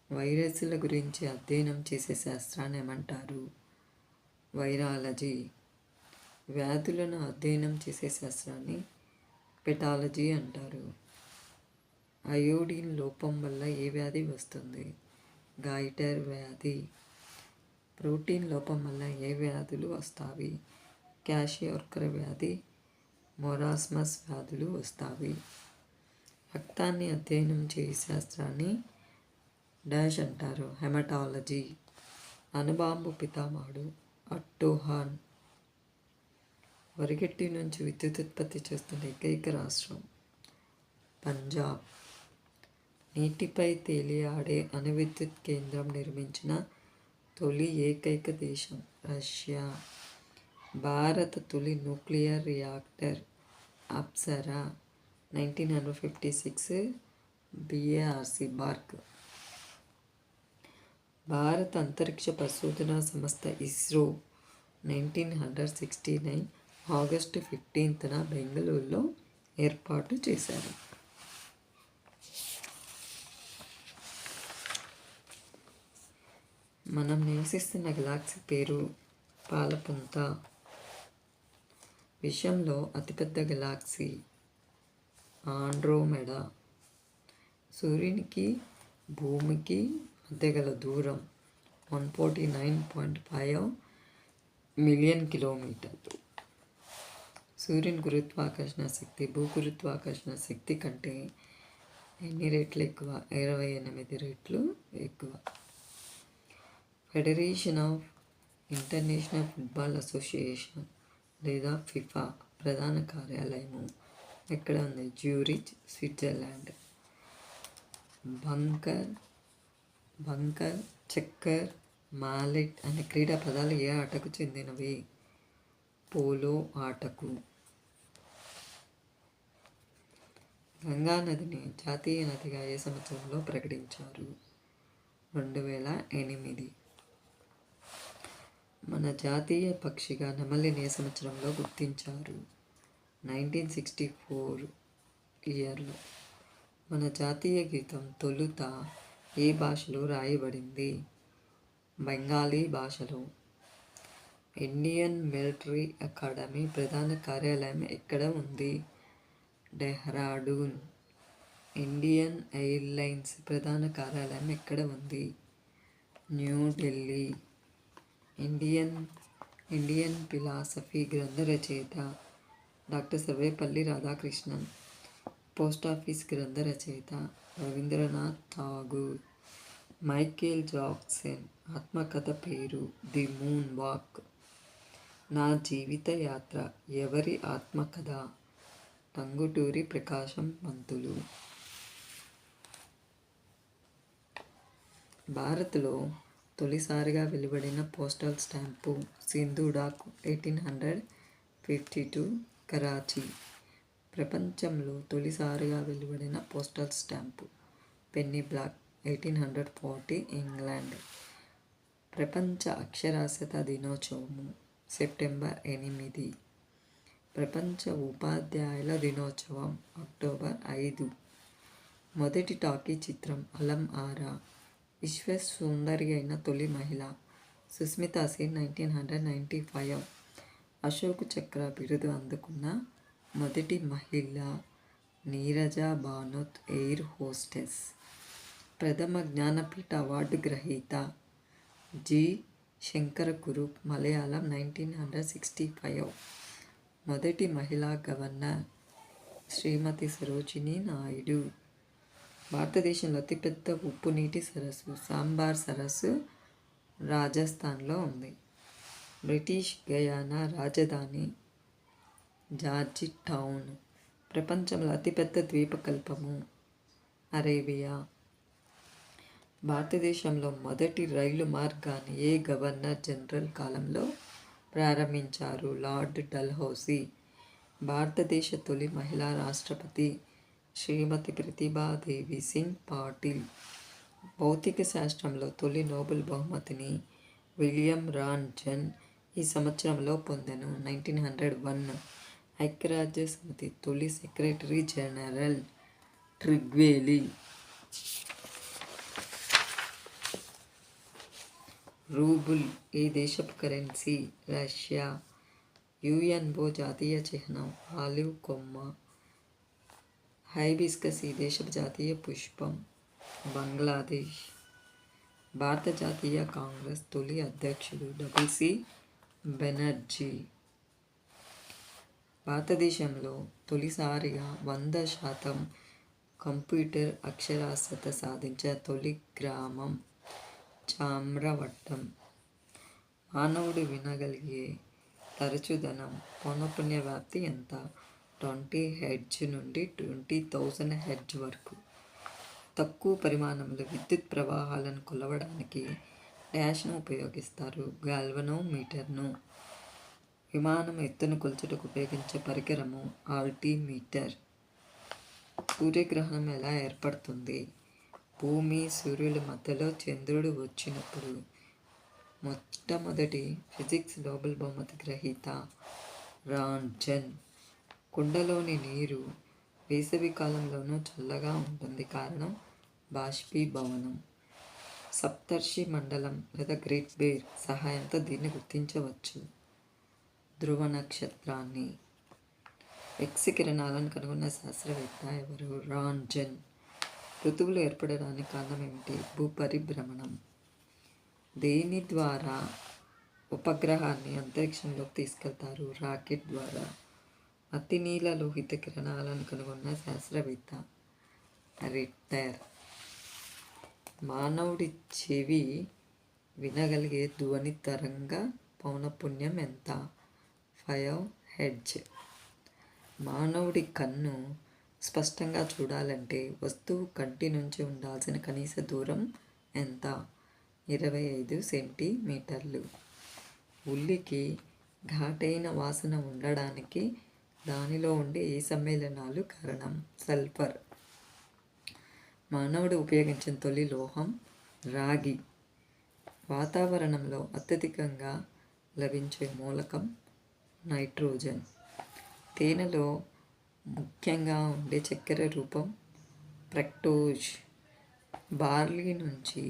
వైరస్ల గురించి అధ్యయనం చేసే శాస్త్రాన్ని ఏమంటారు? వైరాలజీ. వ్యాధులను అధ్యయనం చేసే శాస్త్రాన్ని పెటాలజీ అంటారు. అయోడిన్ లోపం వల్ల ఏ వ్యాధి వస్తుంది? గాయిటర్ వ్యాధి. ప్రోటీన్ లోపం వల్ల ఏ వ్యాధులు వస్తాయి? క్వాషియోర్కర్ వ్యాధి, మొరాస్మస్ వ్యాధులు వస్తాయి. రక్తాన్ని అధ్యయనం చేసే శాస్త్రాన్ని డాష్ అంటారు? హెమటాలజీ. అణుబాంబు పితామహుడు అట్టో హాన్. వరిగడ్డి నుంచి విద్యుత్ ఉత్పత్తి చేస్తున్న ఏకైక రాష్ట్రం పంజాబ్. నీటిపై తేలియాడే అణు విద్యుత్ కేంద్రం నిర్మించిన తొలి ఏకైక దేశం రష్యా. భారత తొలి nuclear reactor Apsara 1956 BARC BARC. భారత అంతరిక్ష పరిశోధనా సంస్థ ఇస్రో 1969 ఆగస్టు 15న బెంగళూరులో ఏర్పాటు చేశారు. మనం నివసిస్తున్న గెలాక్సీ పేరు పాలపుంత. విశ్వంలో అతిపెద్ద గెలాక్సీ ఆండ్రోమెడా. సూర్యునికి భూమికి మధ్య గల దూరం 149.5 మిలియన్ కిలోమీటర్లు. సూర్యుని గురుత్వాకర్షణ శక్తి భూగురుత్వాకర్షణ శక్తి కంటే ఎన్ని రెట్లు ఎక్కువ? 28 రెట్లు ఎక్కువ. Federation of international football association లేదా ఫిఫా ప్రధాన కార్యాలయము ఎక్కడ ఉంది? Zurich, Switzerland. బంకర్, చెక్కర్, మాలెట్ అనే క్రీడా పదాలు ఏ ఆటకు చెందినవి? పోలో ఆటకు. గంగా నదిని జాతీయ నదిగా ఏ సంవత్సరంలో ప్రకటించారు? 2008. మన జాతీయ పక్షిగా నెమలిని ఏ సంవత్సరంలో గుర్తించారు? 1964. ఇయర్లో. మన జాతీయ గీతం తొలుత ఏ భాషలో రాయబడింది? బెంగాలీ భాషలో. ఇండియన్ మిలిటరీ అకాడమీ ప్రధాన కార్యాలయం ఎక్కడ ఉంది? డెహ్రాడూన్. ఇండియన్ ఎయిర్లైన్స్ ప్రధాన కార్యాలయం ఎక్కడ ఉంది? న్యూఢిల్లీ. ఇండియన్ ఫిలాసఫీ గ్రంథ రచయిత doctor Sarvepalli Radhakrishnan. Post office గ్రంథ రచయిత రవీంద్రనాథ్ ఠాగూర్. మైకేల్ జాక్సన్ ఆత్మకథ పేరు ది మూన్ వాక్. నా జీవిత యాత్ర ఎవరి ఆత్మకథ? టంగుటూరి ప్రకాశం పంతులు. భారత్లో తొలిసారిగా వెలువడిన పోస్టల్ స్టాంపు సింధు డాక్ 1852 కరాచీ. ప్రపంచంలో తొలిసారిగా వెలువడిన postal stamp penny black 1840 England. ప్రపంచ అక్షరాస్యత దినోత్సవము సెప్టెంబర్ 8. ప్రపంచ ఉపాధ్యాయుల దినోత్సవం అక్టోబర్ 5. మొదటి టాకీ చిత్రం అలం ఆరా. విశ్వ సుందరి అయిన తొలి మహిళ సుస్మితా సేన్ 1995. అశోక్ చక్ర బిరుదు అందుకున్న మొదటి మహిళ నీరజా భానోత్ ఎయిర్ హోస్టెస్. ప్రథమ జ్ఞానపీఠ అవార్డు గ్రహీత జి. శంకర కురుప్ మలయాళం 1965. మొదటి మహిళా గవర్నర్ శ్రీమతి సరోజినీ నాయుడు. భారతదేశంలో అతిపెద్ద ఉప్పు నీటి సరస్సు సాంబార్ సరస్సు రాజస్థాన్లో ఉంది. బ్రిటిష్ గయానా రాజధాని జార్జి టౌన్. ప్రపంచంలో అతిపెద్ద ద్వీపకల్పము అరేబియా. భారతదేశంలో మొదటి రైలు మార్గాన్ని ఏ గవర్నర్ జనరల్ కాలంలో ప్రారంభించారు? లార్డ్ డల్హౌసీ. భారతదేశ తొలి మహిళా రాష్ట్రపతి శ్రీమతి ప్రతిభాదేవి సింగ్ పాటిల్. భౌతిక శాస్త్రంలో తొలి నోబెల్ బహుమతిని విలియం రాంజన్ ఈ సంవత్సరంలో పొందెను 1901. ఐక్యరాజ్య సమితి తొలి సెక్రటరీ జనరల్ ట్రిగ్వేలి. రూబుల్ ఏ దేశపు కరెన్సీ? రష్యా. యుఎన్ఓ జాతీయ చిహ్నం ఆలివ్ కొమ్మ. హైబిస్కస్ ఈ దేశపు జాతీయ పుష్పం. బంగ్లాదేశ్. భారత జాతీయ కాంగ్రెస్ తొలి అధ్యక్షుడు WC బెనర్జీ. భారతదేశంలో తొలిసారిగా 100% కంప్యూటర్ అక్షరాస్యత సాధించిన తొలి గ్రామం చామ్రవట్టం. మానవుడు వినగలిగే తరచుదనం పౌనఃపున్య వ్యాప్తి ఎంత? 20 Hz నుండి 20,000 Hz వరకు. తక్కువ పరిమాణంలో విద్యుత్ ప్రవాహాలను కొలవడానికి డాష్ను ఉపయోగిస్తారు, గాల్వనోమీటర్ను. విమానం ఎత్తును కొలుచుటకు ఉపయోగించే పరికరము ఆల్టిమీటర్. సూర్యగ్రహణం ఎలా ఏర్పడుతుంది? భూమి సూర్యుల మధ్యలో చంద్రుడు వచ్చినప్పుడు. మొట్టమొదటి ఫిజిక్స్ నోబెల్ బహుమతి గ్రహీత రాంజన్. కుండలోని నీరు వేసవి కాలంలోనూ చల్లగా ఉంటుంది, కారణం బాష్పీభవనం. సప్తర్షి మండలం లేదా గ్రేట్ బేర్ సహాయంతో దీన్ని గుర్తించవచ్చు. ధ్రువ నక్షత్రాన్ని. ఎక్స్ కిరణాలను కనుగొన్న శాస్త్రవేత్త ఎవరు? రాంజన్. ఋతువులు ఏర్పడడానికి కారణం ఏమిటి? భూపరిభ్రమణం. దేని ద్వారా ఉపగ్రహాన్ని అంతరిక్షంలోకి తీసుకెళ్తారు? రాకెట్ ద్వారా. అతి నీల లోహిత కిరణాలను కనుగొన్న శాస్త్రవేత్త రిట్టర్. మానవుడి చెవి వినగలిగే ధ్వని తరంగ పౌనఃపున్యం ఎంత? 5 Hz. మానవుడి కన్ను స్పష్టంగా చూడాలంటే వస్తువు కంటి నుంచి ఉండాల్సిన కనీస దూరం ఎంత? 25 సెంటీమీటర్లు. ఉల్లికి ఘాటైన వాసన ఉండడానికి దానిలో ఉండే ఏ సమ్మేళనాలు కారణం? సల్ఫర్. మానవుడు ఉపయోగించిన తొలి లోహం రాగి. వాతావరణంలో అత్యధికంగా లభించే మూలకం నైట్రోజన్. తేనెలో ముఖ్యంగా ఉండే చక్కెర రూపం ఫ్రక్టోజ్. బార్లీ నుంచి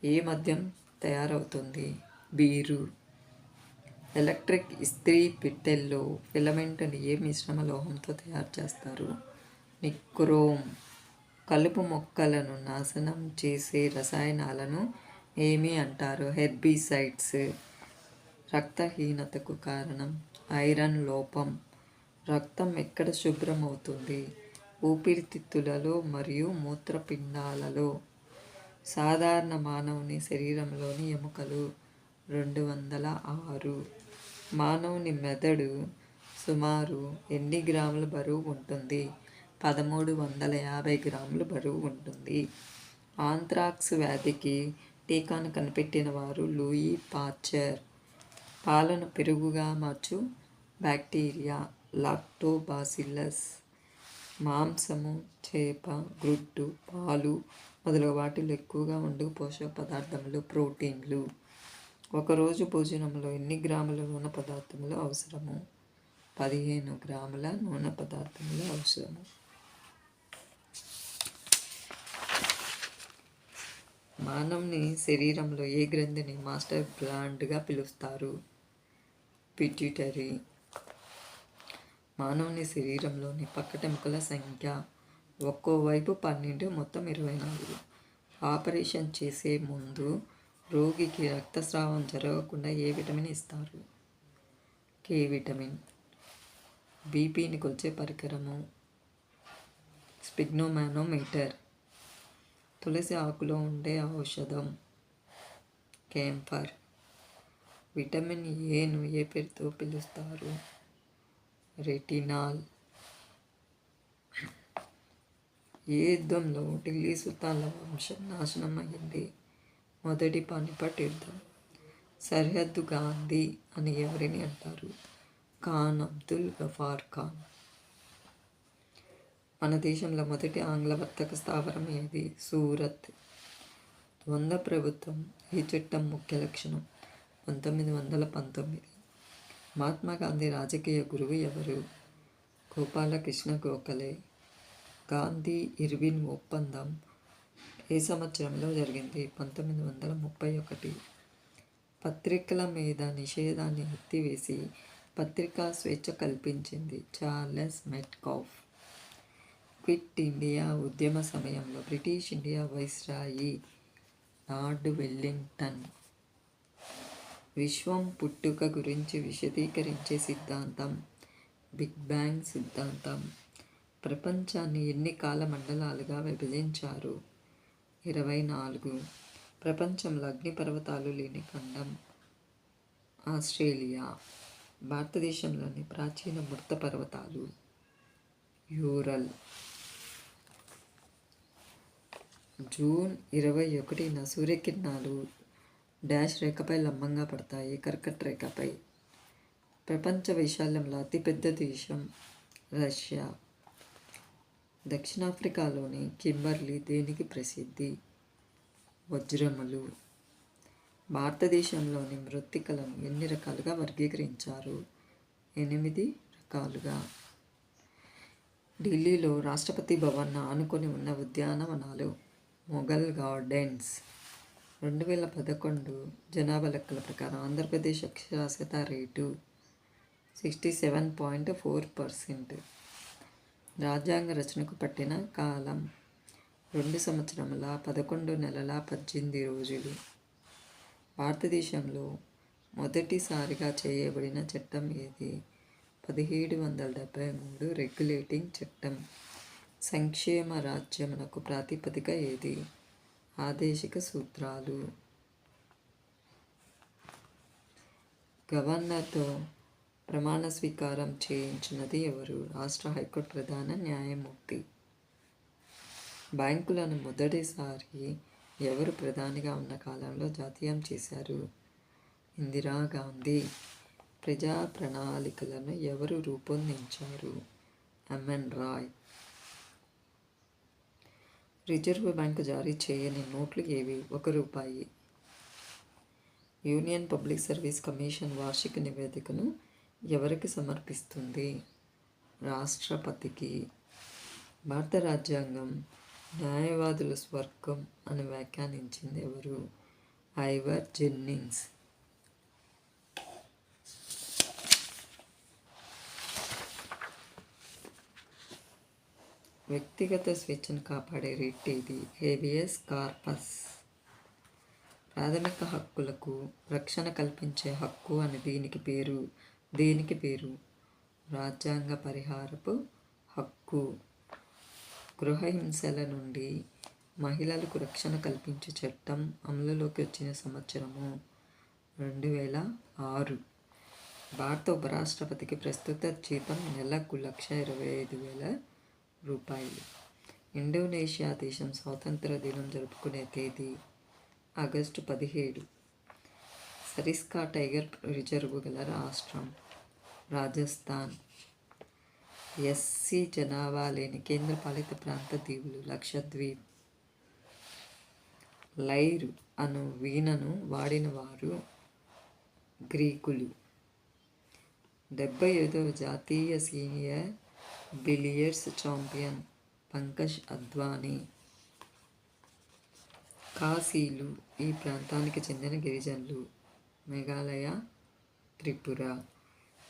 ఏ మద్యం తయారవుతుంది? బీరు. ఎలక్ట్రిక్ ఇస్త్రీ పెట్టెల్లో ఫిలమెంట్ని ఏ మిశ్రమ లోహంతో తయారు చేస్తారు? నిక్రోమ్. కలుపు మొక్కలను నాశనం చేసే రసాయనాలను ఏమి అంటారు? హెర్బిసైడ్స్. రక్తహీనతకు కారణం ఐరన్ లోపం. రక్తం ఎక్కడ శుభ్రం అవుతుంది? ఊపిరితిత్తులలో మరియు మూత్రపిండాలలో. సాధారణ మానవుని శరీరంలోని ఎముకలు 206. మానవుని మెదడు సుమారు ఎన్ని గ్రాముల బరువు ఉంటుంది? 1350 గ్రాముల బరువు ఉంటుంది. ఆంత్రాక్స్ వ్యాధికి టీకాను కనిపెట్టిన వారు లూయి పాశ్చర్. పాలను పెరుగుగా మార్చు బ్యాక్టీరియా లాక్టోబాసిల్లస్. మాంసము, చేప, గుడ్డు, పాలు మొదలగు వాటిలో ఎక్కువగా ఉండే పోషక పదార్థములు ప్రోటీన్లు. ఒకరోజు భోజనంలో ఎన్ని గ్రాముల నూనె పదార్థములు అవసరము? 15 గ్రాముల నూనె పదార్థములు అవసరము. మానవుని శరీరంలో ఏ గ్రంథిని మాస్టర్ గ్లాండ్గా పిలుస్తారు? పిట్యూటరీ. మానవుని శరీరంలోని పక్కటెముకల సంఖ్య ఒక్కోవైపు 12, మొత్తం 24. ఆపరేషన్ చేసే ముందు రోగికి రక్తస్రావం జరగకుండా ఏ విటమిన్ ఇస్తారు? K vitamin. బీపీని కొలిచే పరికరము స్పిగ్నోమానోమీటర్. తులసి ఆకులో ఉండే ఔషధం క్యాంఫర్. విటమిన్ ఏను ఏ పేరుతో పిలుస్తారు? రెటినాల్. ఏ యుద్ధంలో ఢిల్లీ సుల్తాన్ల వంశం నాశనం అయ్యింది? మొదటి పానిపట్ యుద్ధం. సరిహద్దు గాంధీ అని ఎవరిని అంటారు? ఖాన్ అబ్దుల్ గఫార్ ఖాన్. మన దేశంలో మొదటి ఆంగ్ల వర్తక స్థావరం ఏది? సూరత్. ద్వంద్వ ప్రభుత్వం ఈ చట్టం ముఖ్య లక్షణం? 1919. మహాత్మా గాంధీ రాజకీయ గురువు ఎవరు? గోపాలకృష్ణ గోఖలే. గాంధీ ఇర్విన్ ఒప్పందం ఏ సంవత్సరంలో జరిగింది? 1931. పత్రికల మీద నిషేధాన్ని ఎత్తివేసి పత్రికా స్వేచ్ఛ కల్పించింది చార్లెస్ మెట్కాఫ్. క్విట్ ఇండియా ఉద్యమ సమయంలో British India viceroy lord Wellington. విశ్వం పుట్టుక గురించి విశదీకరించే సిద్ధాంతం బిగ్ బ్యాంగ్ సిద్ధాంతం. ప్రపంచాన్ని ఎన్ని కాల మండలాలుగా విభజించారు? 24. ప్రపంచంలో అగ్నిపర్వతాలు లేని ఖండం ఆస్ట్రేలియా. భారతదేశంలోని ప్రాచీన మృత పర్వతాలు యూరల్. జూన్ 21న సూర్యకిరణాలు డాష్ రేఖపై లంబంగా పడతాయి? కర్కట రేఖపై. ప్రపంచ వైశాల్యంలో అతిపెద్ద దేశం రష్యా. దక్షిణాఫ్రికాలోని కింబర్లీ దేనికి ప్రసిద్ధి? వజ్రములు. భారతదేశంలోని మృత్తికలను ఎన్ని రకాలుగా వర్గీకరించారు? 8 రకాలుగా. ఢిల్లీలో రాష్ట్రపతి భవన్ ఆనుకొని ఉన్న ఉద్యానవనాలు మొఘల్ గార్డెన్స్. 2011 జనాభా లెక్కల ప్రకారం ఆంధ్రప్రదేశ్ అక్షరాస్యత రేటు 67.4%. రాజ్యాంగ రచనకు పట్టిన కాలం 2 సంవత్సరముల 11 నెలల 18 రోజులు. భారతదేశంలో మొదటిసారిగా చేయబడిన చట్టం ఏది? 1773 రెగ్యులేటింగ్ చట్టం. సంక్షేమ రాజ్యమునకు ప్రాతిపదిక ఏది? ఆదేశిక సూత్రాలు. గవర్నర్తో ప్రమాణ స్వీకారం చేయించినది ఎవరు? రాష్ట్ర హైకోర్టు ప్రధాన న్యాయమూర్తి. బ్యాంకులను మొదటిసారి ఎవరు ప్రధానిగా ఉన్న కాలంలో జాతీయం చేశారు? ఇందిరాగాంధీ. ప్రజా ప్రణాళికలను ఎవరు రూపొందించారు? ఎంఎన్ రాయ్. రిజర్వ్ బ్యాంకు జారీ చేయని నోట్లు ఏవి? ₹1. యూనియన్ పబ్లిక్ సర్వీస్ కమిషన్ వార్షిక నివేదికను ఎవరికి సమర్పిస్తుంది? రాష్ట్రపతికి. భారత రాజ్యాంగం న్యాయవాదుల స్వర్గం అని వ్యాఖ్యానించింది ఎవరు? ఐవర్ జెన్నింగ్స్. వ్యక్తిగత స్వేచ్ఛను కాపాడే రిట్ ఏది? Habeas corpus. ప్రాథమిక హక్కులకు రక్షణ కల్పించే హక్కు అని దేనికి పేరు? రాజ్యాంగ పరిహారపు హక్కు. గృహహింసల నుండి మహిళలకు రక్షణ కల్పించే చట్టం అమలులోకి వచ్చిన సంవత్సరము 2006. భారత ఉపరాష్ట్రపతికి ప్రస్తుత జీతం నెలకు 1,25,000 రూపాయలు. ఇండోనేషియా దేశం స్వాతంత్ర దినం జరుపుకునే తేదీ ఆగస్టు 17. సరిస్కా టైగర్ రిజర్వు గల రాష్ట్రం రాజస్థాన్. ఎస్సీ జనాభా లేని కేంద్రపాలిత ప్రాంత దీవులు లక్షద్వీప్. లైర్ అను వీణను వాడిన వారు గ్రీకులు. 75వ జాతీయ senior billiards champion Pankaj Advani. ఖాసీలు ఈ ప్రాంతానికి చెందిన గిరిజనులు. మేఘాలయ, త్రిపుర.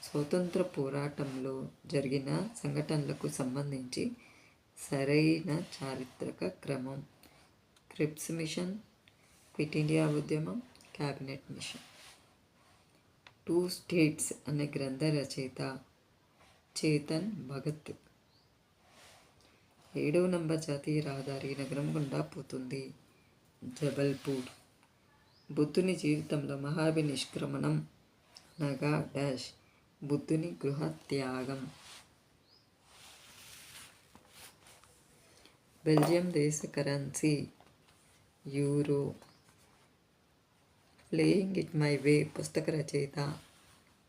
స్వతంత్ర పోరాటంలో జరిగిన సంఘటనలకు సంబంధించి సరైన చారిత్రక క్రమం. క్రిప్స్ మిషన్, క్విట్ ఇండియా ఉద్యమం, క్యాబినెట్ మిషన్. 2 స్టేట్స్ అనే గ్రంథ రచయిత చేతన్ భగత్. 7వ నంబర్ జాతీయ రహదారి నగరం గుండా పోతుంది. జబల్పూర్. బుద్ధుని జీవితంలో మహాభినిష్క్రమణం అనగా డాష్. బుద్ధుని గృహ త్యాగం. బెల్జియం దేశ currency euro. Playing it my way పుస్తక రచయిత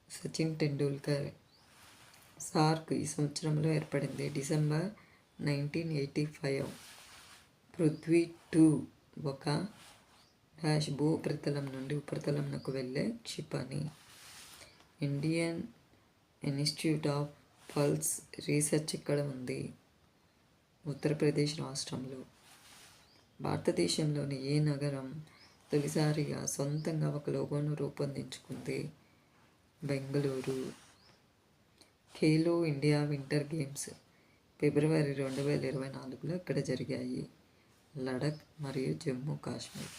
సచిన్ టెండూల్కర్. సార్క్ ఈ సంవత్సరంలో ఏర్పడింది, డిసెంబర్ 1985. పృథ్వీ 2 ఒక డాష్ భూ ఉపరితలం నుండి ఉపరితలంకు వెళ్ళే క్షిపణి. Indian institute of pulse research ఇక్కడ ఉంది? ఉత్తరప్రదేశ్ రాష్ట్రంలో. భారతదేశంలోని ఏ నగరం తొలిసారిగా సొంతంగా ఒక లోగోను రూపొందించుకుంది? Bengaluru. Khelo India winter games February 2024లో ఇక్కడ జరిగాయి. లడఖ్ మరియు జమ్మూ కాశ్మీర్.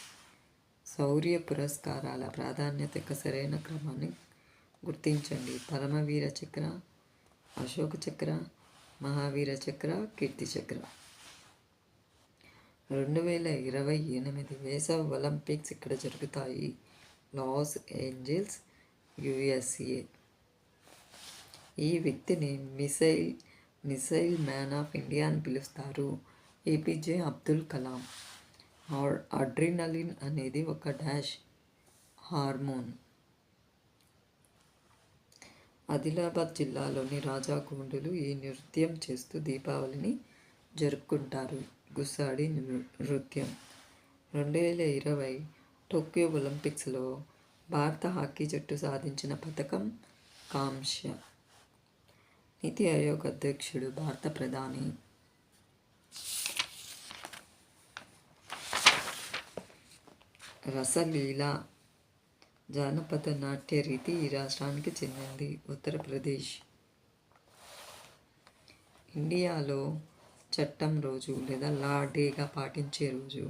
శౌర్య పురస్కారాల ప్రాధాన్యత యొక్క సరైన క్రమాన్ని గుర్తించండి. పరమవీర చక్ర, అశోక చక్ర, మహావీర చక్ర, కీర్తి చక్ర. 2028 వేసవి ఒలింపిక్స్ ఇక్కడ జరుగుతాయి. Los Angeles, USA. ఈ వ్యక్తిని మిసైల్ మ్యాన్ ఆఫ్ ఇండియా అని పిలుస్తారు. APJ అబ్దుల్ కలాం. అడ్రినలిన్ అనేది ఒక డాష్ హార్మోన్. ఆదిలాబాద్ జిల్లాలోని రాజాగోండులు ఈ నృత్యం చేస్తూ దీపావళిని జరుపుకుంటారు. గుస్సాడి నృత్యం. 2020 టోక్యో ఒలింపిక్స్లో భారత హాకీ జట్టు సాధించిన పథకం కాంస్య. నీతి ఆయోగ్ అధ్యక్షుడు భారత ప్రధాని. రసలీల జానపద నాట్య రీతి ఈ రాష్ట్రానికి చెందింది. ఉత్తరప్రదేశ్. ఇండియాలో చట్టం రోజు లేదా లా డేగా పాటించే రోజు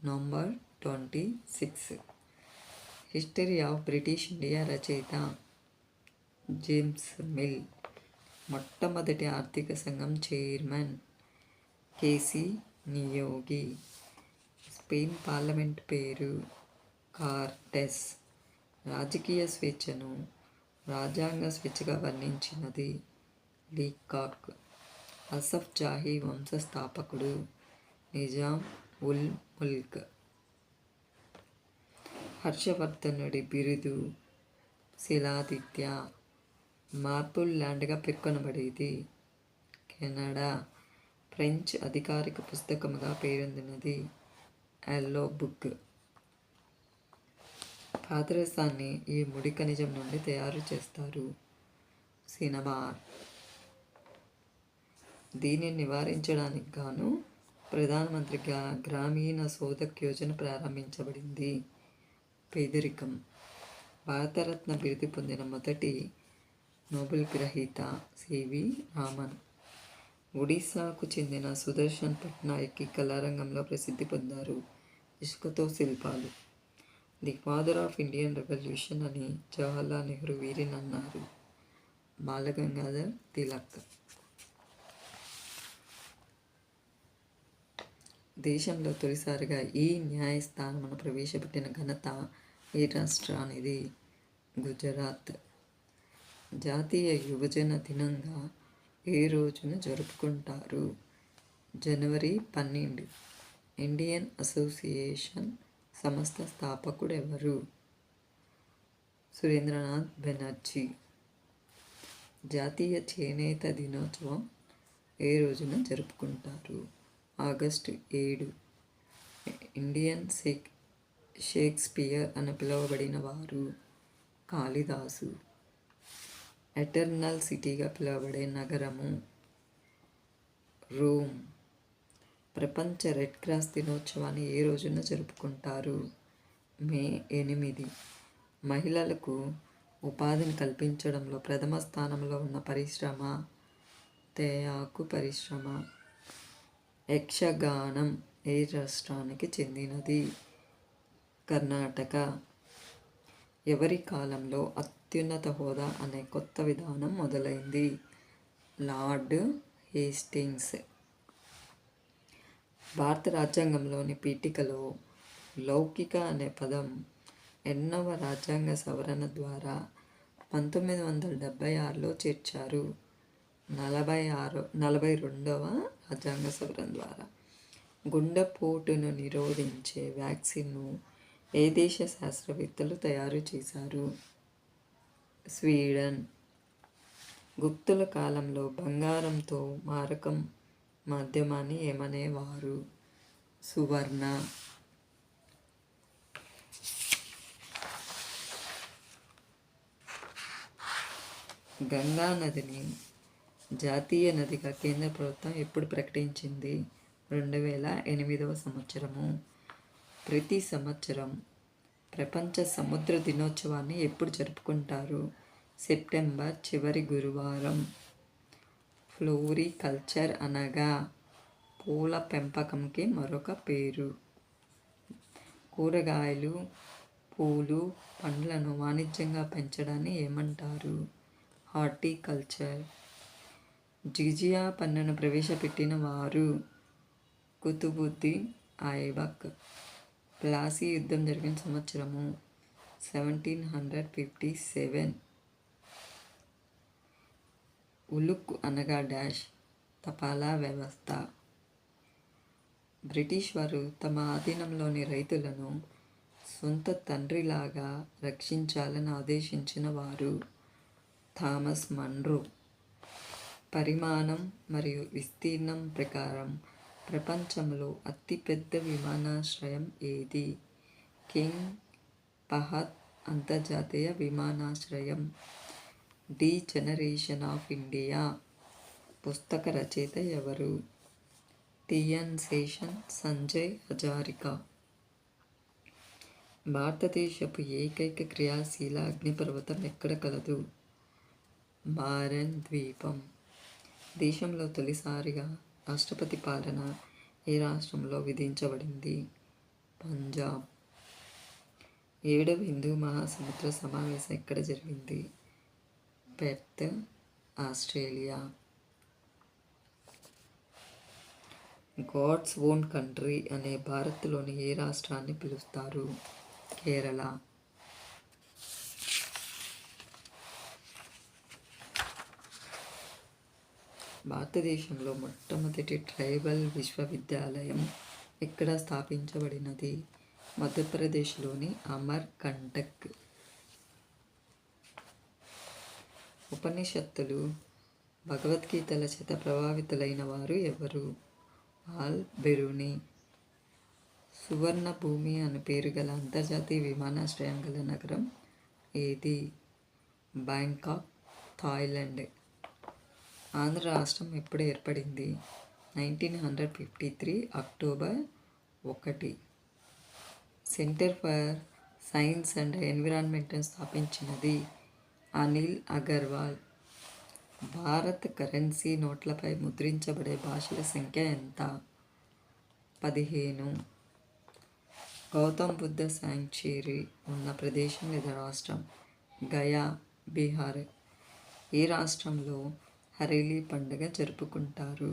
November 26. History of British India రచయిత జేమ్స్ మిల్. మొట్టమొదటి ఆర్థిక సంఘం chairman KC Neogy. Spain parliament పేరు కార్టెస్. రాజకీయ స్వేచ్ఛను రాజ్యాంగ స్వేచ్ఛగా వర్ణించినది లీకాక్. అసఫ్ జాహీ వంశస్థాపకుడు నిజాం ఉల్ ముల్క్. హర్షవర్ధనుడి బిరుదు శిలాదిత్య. మార్బుల్ ల్యాండ్గా పేర్కొనబడేది కెనడా. ఫ్రెంచ్ అధికారిక పుస్తకముగా పేరొందినది ఎల్లో బుక్. పాదరసాన్ని ఈ ముడి ఖనిజం నుండి తయారు చేస్తారు. సినబార్. దీనిని నివారించడానికి గాను ప్రధానమంత్రి గ్రామీణ సోదక్ యోజన ప్రారంభించబడింది. పేదరికం. భారతరత్న బిరుదు పొందిన మొదటి నోబెల్ గ్రహీత సివి రామన్. ఒడిశాకు చెందిన సుదర్శన్ పట్నాయక్ కళారంగంలో ప్రసిద్ధి పొందారు. ఇసుకతో శిల్పాలు. The father of Indian revolution అని జవహర్లాల్ నెహ్రూ వీరిని అన్నారు. బాలగంగాధర్ తిలక్. దేశంలో తొలిసారిగా ఈ న్యాయస్థానమును ప్రవేశపెట్టిన ఘనత ఏ రాష్ట్రానిది? గుజరాత్. జాతీయ యువజన దినంగా ఏ రోజున జరుపుకుంటారు? జనవరి 12. ఇండియన్ అసోసియేషన్ సంస్థ స్థాపకుడు ఎవరు? సురేంద్రనాథ్ బెనర్జీ. జాతీయ చేనేత దినోత్సవం ఏ రోజున జరుపుకుంటారు? ఆగస్టు 7. ఇండియన్ షేక్స్పియర్ అని పిలువబడిన వారు? కాళిదాసు. ఎటర్నల్ సిటీగా పిలువబడే నగరము? రోమ్. ప్రపంచ రెడ్ క్రాస్ దినోత్సవాన్ని ఏ రోజున జరుపుకుంటారు? మే 8. మహిళలకు ఉపాధిని కల్పించడంలో ప్రథమ స్థానంలో ఉన్న పరిశ్రమ? తేయాకు పరిశ్రమ. యక్షగానం ఏ రాష్ట్రానికి చెందినది? కర్ణాటక. ఎవరి కాలంలో అత్యున్నత హోదా అనే కొత్త విధానం మొదలైంది? Lord Hastings. భారత రాజ్యాంగంలోని పీఠికలో లౌకిక అనే పదం ఎన్నవ రాజ్యాంగ సవరణ ద్వారా 1976లో చేర్చారు? 42వ రాజ్యాంగ సవరణ ద్వారా. గుండెపోటును నిరోధించే వ్యాక్సిన్ను ఏ దేశ శాస్త్రవేత్తలు తయారు చేశారు? స్వీడన్. గుప్తుల కాలంలో బంగారంతో మారకం మాధ్యమాన్ని ఏమనేవారు? సువర్ణ. గంగా నదిని జాతీయ నదిగా కేంద్ర ప్రభుత్వం ఎప్పుడు ప్రకటించింది? 2008వ సంవత్సరము. ప్రతి సంవత్సరం ప్రపంచ సముద్ర దినోత్సవాన్ని ఎప్పుడు జరుపుకుంటారు? సెప్టెంబర్ చివరి గురువారం. ఫ్లోరికల్చర్ అనగా పూల పెంపకంకి మరొక పేరు. కూరగాయలు, పూలు, పండ్లను వాణిజ్యంగా పెంచడాన్ని ఏమంటారు? హార్టికల్చర్. జిజియా పన్నును ప్రవేశపెట్టిన వారు? కుతుబుద్దీన్ ఐబక్. ప్లాసీ యుద్ధం జరిగిన సంవత్సరము? 1757. ఉలుక్ అనగా డాష్. తపాలా వ్యవస్థ. బ్రిటిష్ వారు తమ ఆధీనంలోని రైతులను సొంత తండ్రిలాగా రక్షించాలని ఆదేశించిన వారు? Thomas Munro. పరిమాణం మరియు విస్తీర్ణం ప్రకారం ప్రపంచంలో అతిపెద్ద విమానాశ్రయం ఏది? కింగ్ ఫహద్ అంతర్జాతీయ విమానాశ్రయం. ది జనరేషన్ ఆఫ్ ఇండియా పుస్తక రచయిత ఎవరు? టిఎన్ శేషన్, సంజయ్ హజారికా. భారతదేశపు ఏకైక క్రియాశీల అగ్నిపర్వతం ఎక్కడ కలదు? బారెన్ ద్వీపం. దేశంలో తొలిసారిగా రాష్ట్రపతి పాలన ఏ రాష్ట్రంలో విధించబడింది? పంజాబ్. 7వ హిందూ మహాసముద్ర సమావేశం ఎక్కడ జరిగింది? Perth, Australia. God's own country అనే భారత్లోని ఏ రాష్ట్రాన్ని పిలుస్తారు? కేరళ. భారతదేశంలో మొట్టమొదటి ట్రైబల్ విశ్వవిద్యాలయం ఎక్కడ స్థాపించబడినది? మధ్యప్రదేశ్లోని అమర్ కంటక్. ఉపనిషత్తులు, భగవద్గీతల చేత ప్రభావితులైన వారు ఎవరు? ఆల్ బెరూని. సువర్ణ భూమి అనే పేరు గల అంతర్జాతీయ విమానాశ్రయం గల నగరం ఏది? Bangkok, Thailand. ఆంధ్ర రాష్ట్రం ఎప్పుడు ఏర్పడింది? 1953 October 1. Centre for science and ఎన్విరాన్మెంట్ను స్థాపించినది అనిల్ అగర్వాల్. భారత్ కరెన్సీ నోట్లపై ముద్రించబడే భాషల సంఖ్య ఎంత? 15. గౌతమ్ బుద్ధ శాంక్చురీ ఉన్న ప్రదేశం లేదా రాష్ట్రం? గయా, బీహార్. ఏ రాష్ట్రంలో హరేలీ పండుగ జరుపుకుంటారు?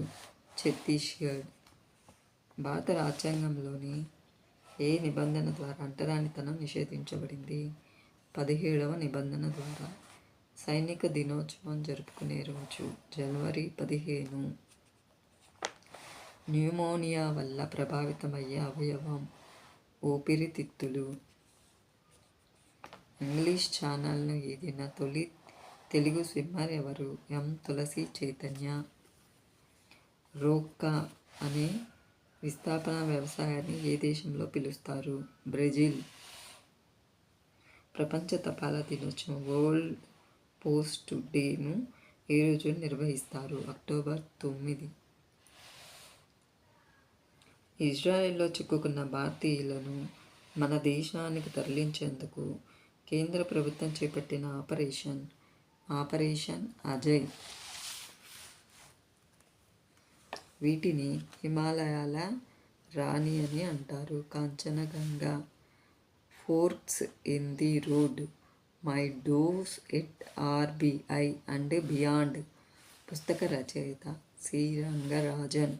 ఛత్తీస్గఢ్. భారత రాజ్యాంగంలోని ఏ నిబంధన ద్వారా అంటరానితనం నిషేధించబడింది? 17వ నిబంధన ద్వారా. సైనిక దినోత్సవం జరుపుకునే రోజు జనవరి 15. న్యూమోనియా వల్ల ప్రభావితమయ్యే అవయవం? ఊపిరితిత్తులు. ఇంగ్లీష్ ఛానల్ను ఈదిన తొలి తెలుగు స్విమ్మర్ ఎవరు? ఎం. తులసి చైతన్య. రోక్కా అనే విస్థాపన వ్యవసాయాన్ని ఏ దేశంలో పిలుస్తారు? బ్రెజిల్. ప్రపంచ తపాలా దినోత్సవం వరల్డ్ పోస్ట్ డేను ఏ రోజు నిర్వహిస్తారు? అక్టోబర్ 9. ఇజ్రాయెల్లో చిక్కుకున్న భారతీయులను మన దేశానికి తరలించేందుకు కేంద్ర ప్రభుత్వం చేపట్టిన ఆపరేషన్ అజయ్. వీటిని హిమాలయాల రాణి అని అంటారు. Kanchenjunga. Forks in the road, my dose at RBI and beyond పుస్తక రచయిత సి. రంగరాజన్.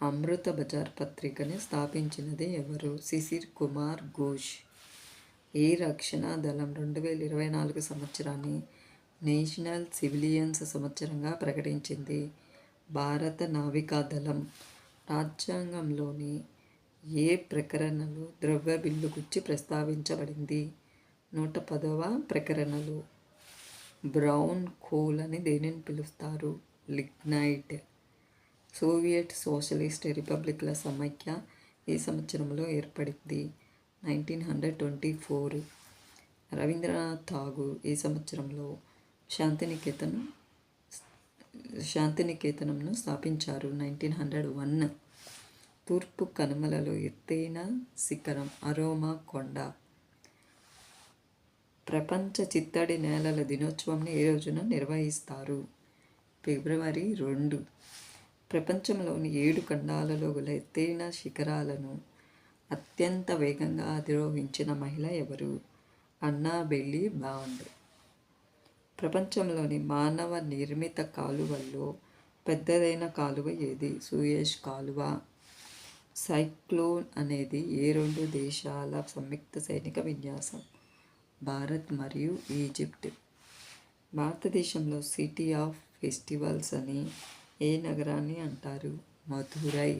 అమృత బజార్ పత్రికని స్థాపించినది ఎవరు? శిశిర్ కుమార్ ఘోష్. ఏ రక్షణ దళం 2024 సంవత్సరాన్ని నేషనల్ సివిలియన్స్ సంవత్సరంగా ప్రకటించింది? భారత నావికాదళం. రాజ్యాంగంలోని ఏ ప్రకరణలో ద్రవ్య బిల్లు గురించి ప్రస్తావించబడింది? 110వ ప్రకరణలో. బ్రౌన్ కోల్ అని దేనిని పిలుస్తారు? లిగ్నైట్. సోవియట్ సోషలిస్ట్ రిపబ్లిక్ల సమైక్య ఏ సంవత్సరంలో ఏర్పడింది? 1924. రవీంద్రనాథ్ ఠాగూర్ ఏ సంవత్సరంలో శాంతినికేతనంను స్థాపించారు? 1901. తూర్పు కనుమలలో ఎత్తైన శిఖరం? అరోమా కొండ. ప్రపంచ చిత్తడి నేలల దినోత్సవంని ఏ రోజున నిర్వహిస్తారు? ఫిబ్రవరి 2. ప్రపంచంలోని 7 ఖండాలలో గల ఎత్తైన శిఖరాలను అత్యంత వేగంగా అధిరోహించిన మహిళ ఎవరు? అన్నా బెల్లీ బాండ్. ప్రపంచంలోని మానవ నిర్మిత కాలువల్లో పెద్దదైన కాలువ ఏది? సూయజ్ కాలువ. సైక్లోన్ అనేది ఏ 2 దేశాల సంయుక్త సైనిక విన్యాసం? భారత్ మరియు ఈజిప్ట్. భారతదేశంలో సిటీ ఆఫ్ ఫెస్టివల్స్ అని ఏ నగరాన్ని అంటారు? Madurai.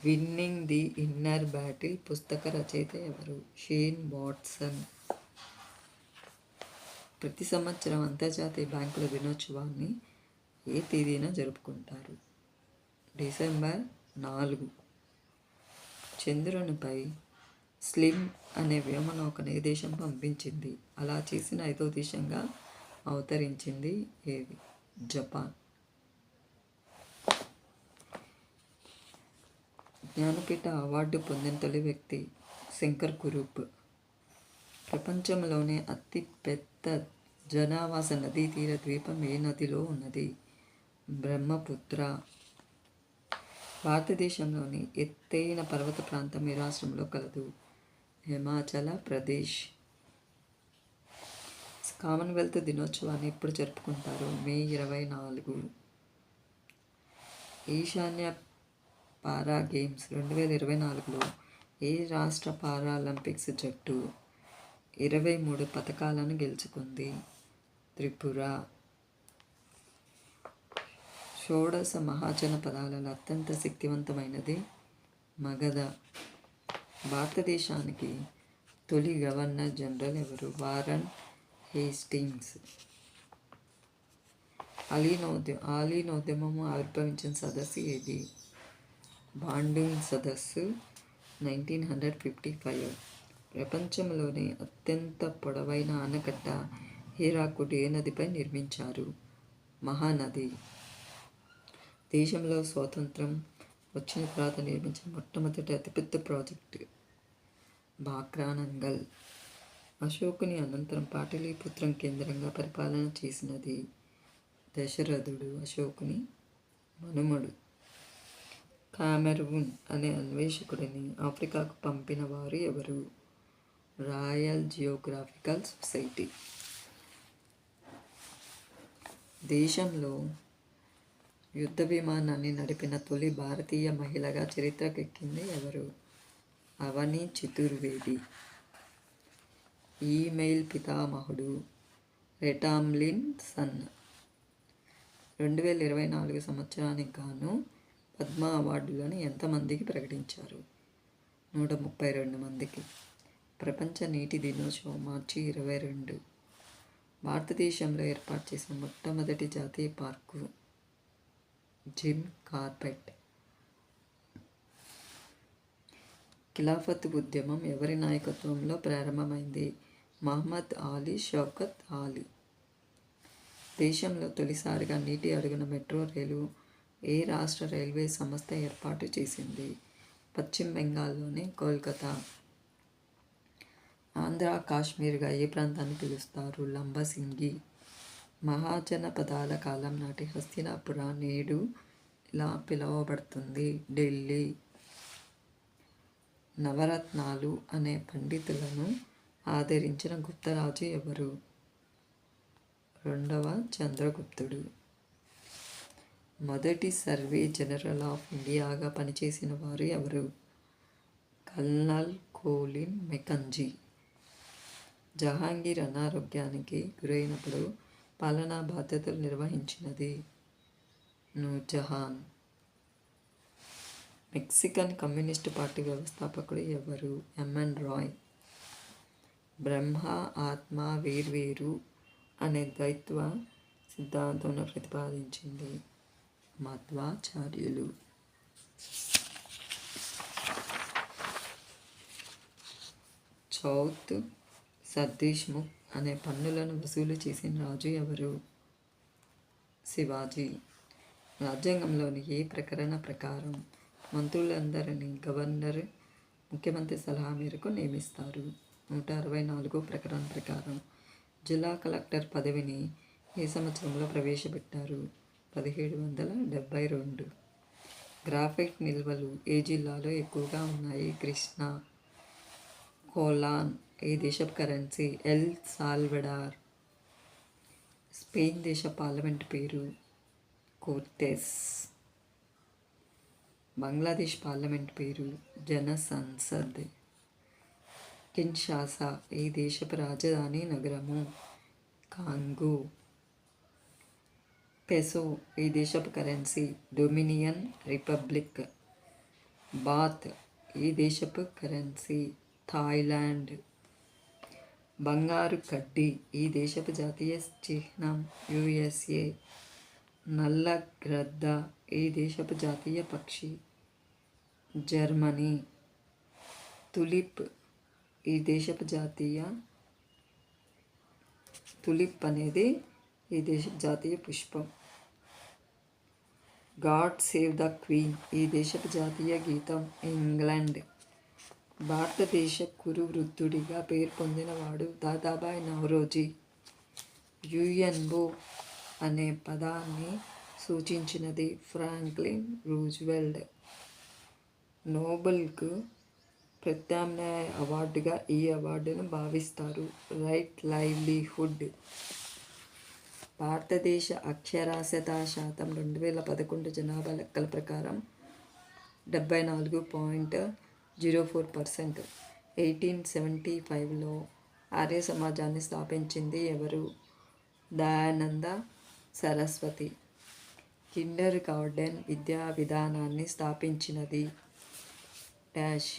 Winning the inner battle పుస్తక రచయిత ఎవరు? Shane Watson. ప్రతి సంవత్సరం అంతర్జాతీయ బ్యాంకుల దినోత్సవాన్ని ఏ తేదీన జరుపుకుంటారు? డిసెంబర్ 4. చంద్రునిపై స్లిమ్ అనే వ్యోమనౌకను ఏ దేశం పంపించింది? అలా చేసిన 5వ దేశంగా అవతరించింది ఏది? జపాన్. జ్ఞానపీఠ అవార్డు పొందిన తొలి వ్యక్తి శంకర్ కురూప్. ప్రపంచంలోనే అతిపెద్ద జనావాస నదీ తీర ద్వీపం ఏ నదిలో ఉన్నది? బ్రహ్మపుత్ర. భారతదేశంలోని ఎత్తైన పర్వత ప్రాంతం ఏ రాష్ట్రంలో కలదు? హిమాచల ప్రదేశ్. కామన్వెల్త్ దినోత్సవాన్ని ఎప్పుడు జరుపుకుంటారు? మే 24. ఈశాన్య పారా గేమ్స్ 2024లో ఏ రాష్ట్ర పారాలింపిక్స్ జట్టు 23 పతకాలను గెలుచుకుంది? త్రిపుర. షోడశ మహాజనపదాలలో అత్యంత శక్తివంతమైనది మగధ. భారతదేశానికి తొలి గవర్నర్ జనరల్ ఎవరు? Warren Hastings. ఆలీనోద్యమము ఆవిర్భవించిన సదస్సు ఏది? బాండుంగ్ సదస్సు 1955. ప్రపంచంలోనే అత్యంత పొడవైన ఆనకట్ట హీరాకుడ్ ఏ నదిపై నిర్మించారు? మహానది. దేశంలో స్వాతంత్రం వచ్చిన తర్వాత నిర్మించిన మొట్టమొదటి అతిపెద్ద ప్రాజెక్టు బాక్రానంగల్. అశోకుని అనంతరం పాటలీపుత్రం కేంద్రంగా పరిపాలన చేసినది దశరథుడు, అశోకుని మనుమడు. కామెరూన్ అనే అన్వేషకుడిని ఆఫ్రికాకు పంపిన వారు ఎవరు? Royal geographical society. దేశంలో యుద్ధ విమానాన్ని నడిపిన తొలి భారతీయ మహిళగా చరిత్రకెక్కింది ఎవరు? అవని చతుర్వేది. ఈమెయిల్ పితామహుడు రెటామ్లిన్సన్. 2024 సంవత్సరానికి గాను పద్మ అవార్డులను ఎంతమందికి ప్రకటించారు? 132 మందికి. ప్రపంచ నీటి దినోత్సవం మార్చి 22. భారతదేశంలో ఏర్పాటు చేసిన మొట్టమొదటి జాతీయ పార్కు జిమ్ కార్బెట్. ఖిలాఫత్ ఉద్యమం ఎవరి నాయకత్వంలో ప్రారంభమైంది? మహమ్మద్ అలీ షౌకత్ అలీ. దేశంలో తొలిసారిగా నీటి అడుగున మెట్రో రైలు ఏ రాష్ట్ర రైల్వే సంస్థ ఏర్పాటు చేసింది? పశ్చిమ బెంగాల్లోని కోల్కతా. ఆంధ్ర కాశ్మీర్గా ఏ ప్రాంతాన్ని పిలుస్తారు? లంబసింగి. మహాజనపదాల కాలం నాటి హస్తినాపుర నేడు ఇలా పిలువబడుతుంది? ఢిల్లీ. నవరత్నాలు అనే పండితులను ఆదరించిన గుప్తరాజు ఎవరు? 2వ చంద్రగుప్తుడు. మొదటి సర్వే జనరల్ ఆఫ్ ఇండియాగా పనిచేసిన వారు ఎవరు? Colonel choline Mackenzie. జహాంగీర్ అనారోగ్యానికి గురైనప్పుడు పాలనా బాధ్యతలు నిర్వహించినది నూర్జహాన్. మెక్సికన్ కమ్యూనిస్టు పార్టీ వ్యవస్థాపకుడు ఎవరు? ఎంఎన్ రాయ్. బ్రహ్మ ఆత్మ వేర్వేరు అనే ద్వైత్వ సిద్ధాంతంలో ప్రతిపాదించింది మధ్వాచార్యులు. చౌత్ సర్దేశ్ముఖ్ అనే పన్నులను వసూలు చేసిన రాజు ఎవరు? శివాజీ. రాజ్యాంగంలోని ఏ ప్రకరణ ప్రకారం మంత్రులందరినీ గవర్నర్ ముఖ్యమంత్రి సలహా మేరకు నియమిస్తారు? 164 ప్రకరణ ప్రకారం. జిల్లా కలెక్టర్ పదవిని ఏ సంవత్సరంలో ప్రవేశపెట్టారు? 1772. గ్రాఫైట్ నిల్వలు ఏ జిల్లాలో ఎక్కువగా ఉన్నాయి? కృష్ణా. కోలాన్ ఏ దేశపు కరెన్సీ? El Salvador. స్పెయిన్ దేశ పార్లమెంట్ పేరు? కోర్టెస్. బంగ్లాదేశ్ పార్లమెంట్ పేరు? జనసంసద్. కిన్షాసా ఏ దేశపు రాజధాని నగరము? కాంగో. పెసో ఏ దేశపు కరెన్సీ? Dominion republic. బాత్ ఏ దేశపు కరెన్సీ? థాయిలాండ్. బంగారు కడ్డీ ఈ దేశపు జాతీయ చిహ్నం? యుఎస్ఏ. నల్ల గ్రద్ద ఈ దేశపు జాతీయ పక్షి? జర్మనీ. తులిప్ ఈ దేశపు జాతీయ తులిప్ అనేది ఈ దేశపు జాతీయ పుష్పం. గాడ్ సేవ్ ద క్వీన్ ఈ దేశపు జాతీయ గీతం? ఇంగ్లాండ్. భారతదేశ కురు వృద్ధుడిగా పేరు పొందినవాడు? దాదాబాయ్ నౌరోజీ. యుఎన్ఓ అనే పదాన్ని సూచించినది? Franklin Roosevelt. నోబెల్కు ప్రత్యామ్నాయ అవార్డుగా ఈ అవార్డును భావిస్తారు? Right livelihood. భారతదేశ అక్షరాస్యతా శాతం 2011 జనాభా లెక్కల ప్రకారం 74.04%. 1875లో ఆర్య సమాజాన్ని స్థాపించింది ఎవరు? దయానంద సరస్వతి. కిండర్ గార్డెన్ విద్యా విధానాన్ని స్థాపించినది? Dash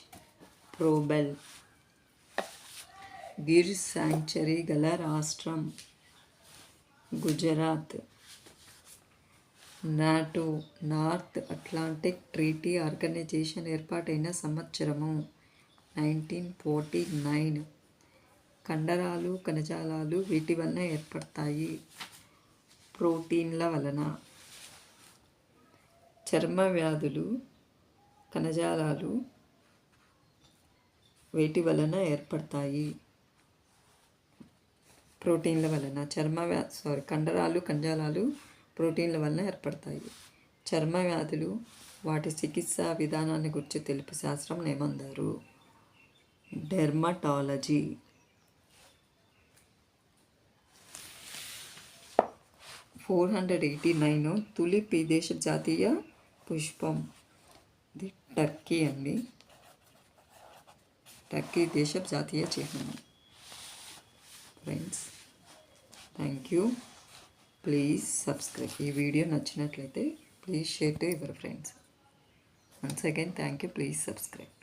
Froebel. గిర్ శాంక్చురీ గల రాష్ట్రం? Gujarat. NATO north Atlantic treaty organisation ఏర్పాటైన సంవత్సరము? 1949. కండరాలు కణజాలాలు వీటి వలన ఏర్పడతాయి. ప్రోటీన్ల వలన. చర్మ వ్యాధులు కణజాలాలు వీటి వలన ఏర్పడతాయి. ప్రోటీన్ల వలన. కండరాలు కణజాలాలు ప్రోటీన్ల వలన ఏర్పడతాయి. చర్మ వ్యాధులు వాటి చికిత్సా విధానాన్ని గురించి తెలుపు శాస్త్రం ఏమంటారు? డెర్మటాలజీ. 489. తులిప్ ఈ దేశ జాతీయ పుష్పం. ఇది టర్కీ అండి. టర్కీ దేశ జాతీయ చిహ్నం. Friends, thank you. Please subscribe. ఈ వీడియో నచ్చినట్లయితే please share to your friends. Once again thank you. Please subscribe.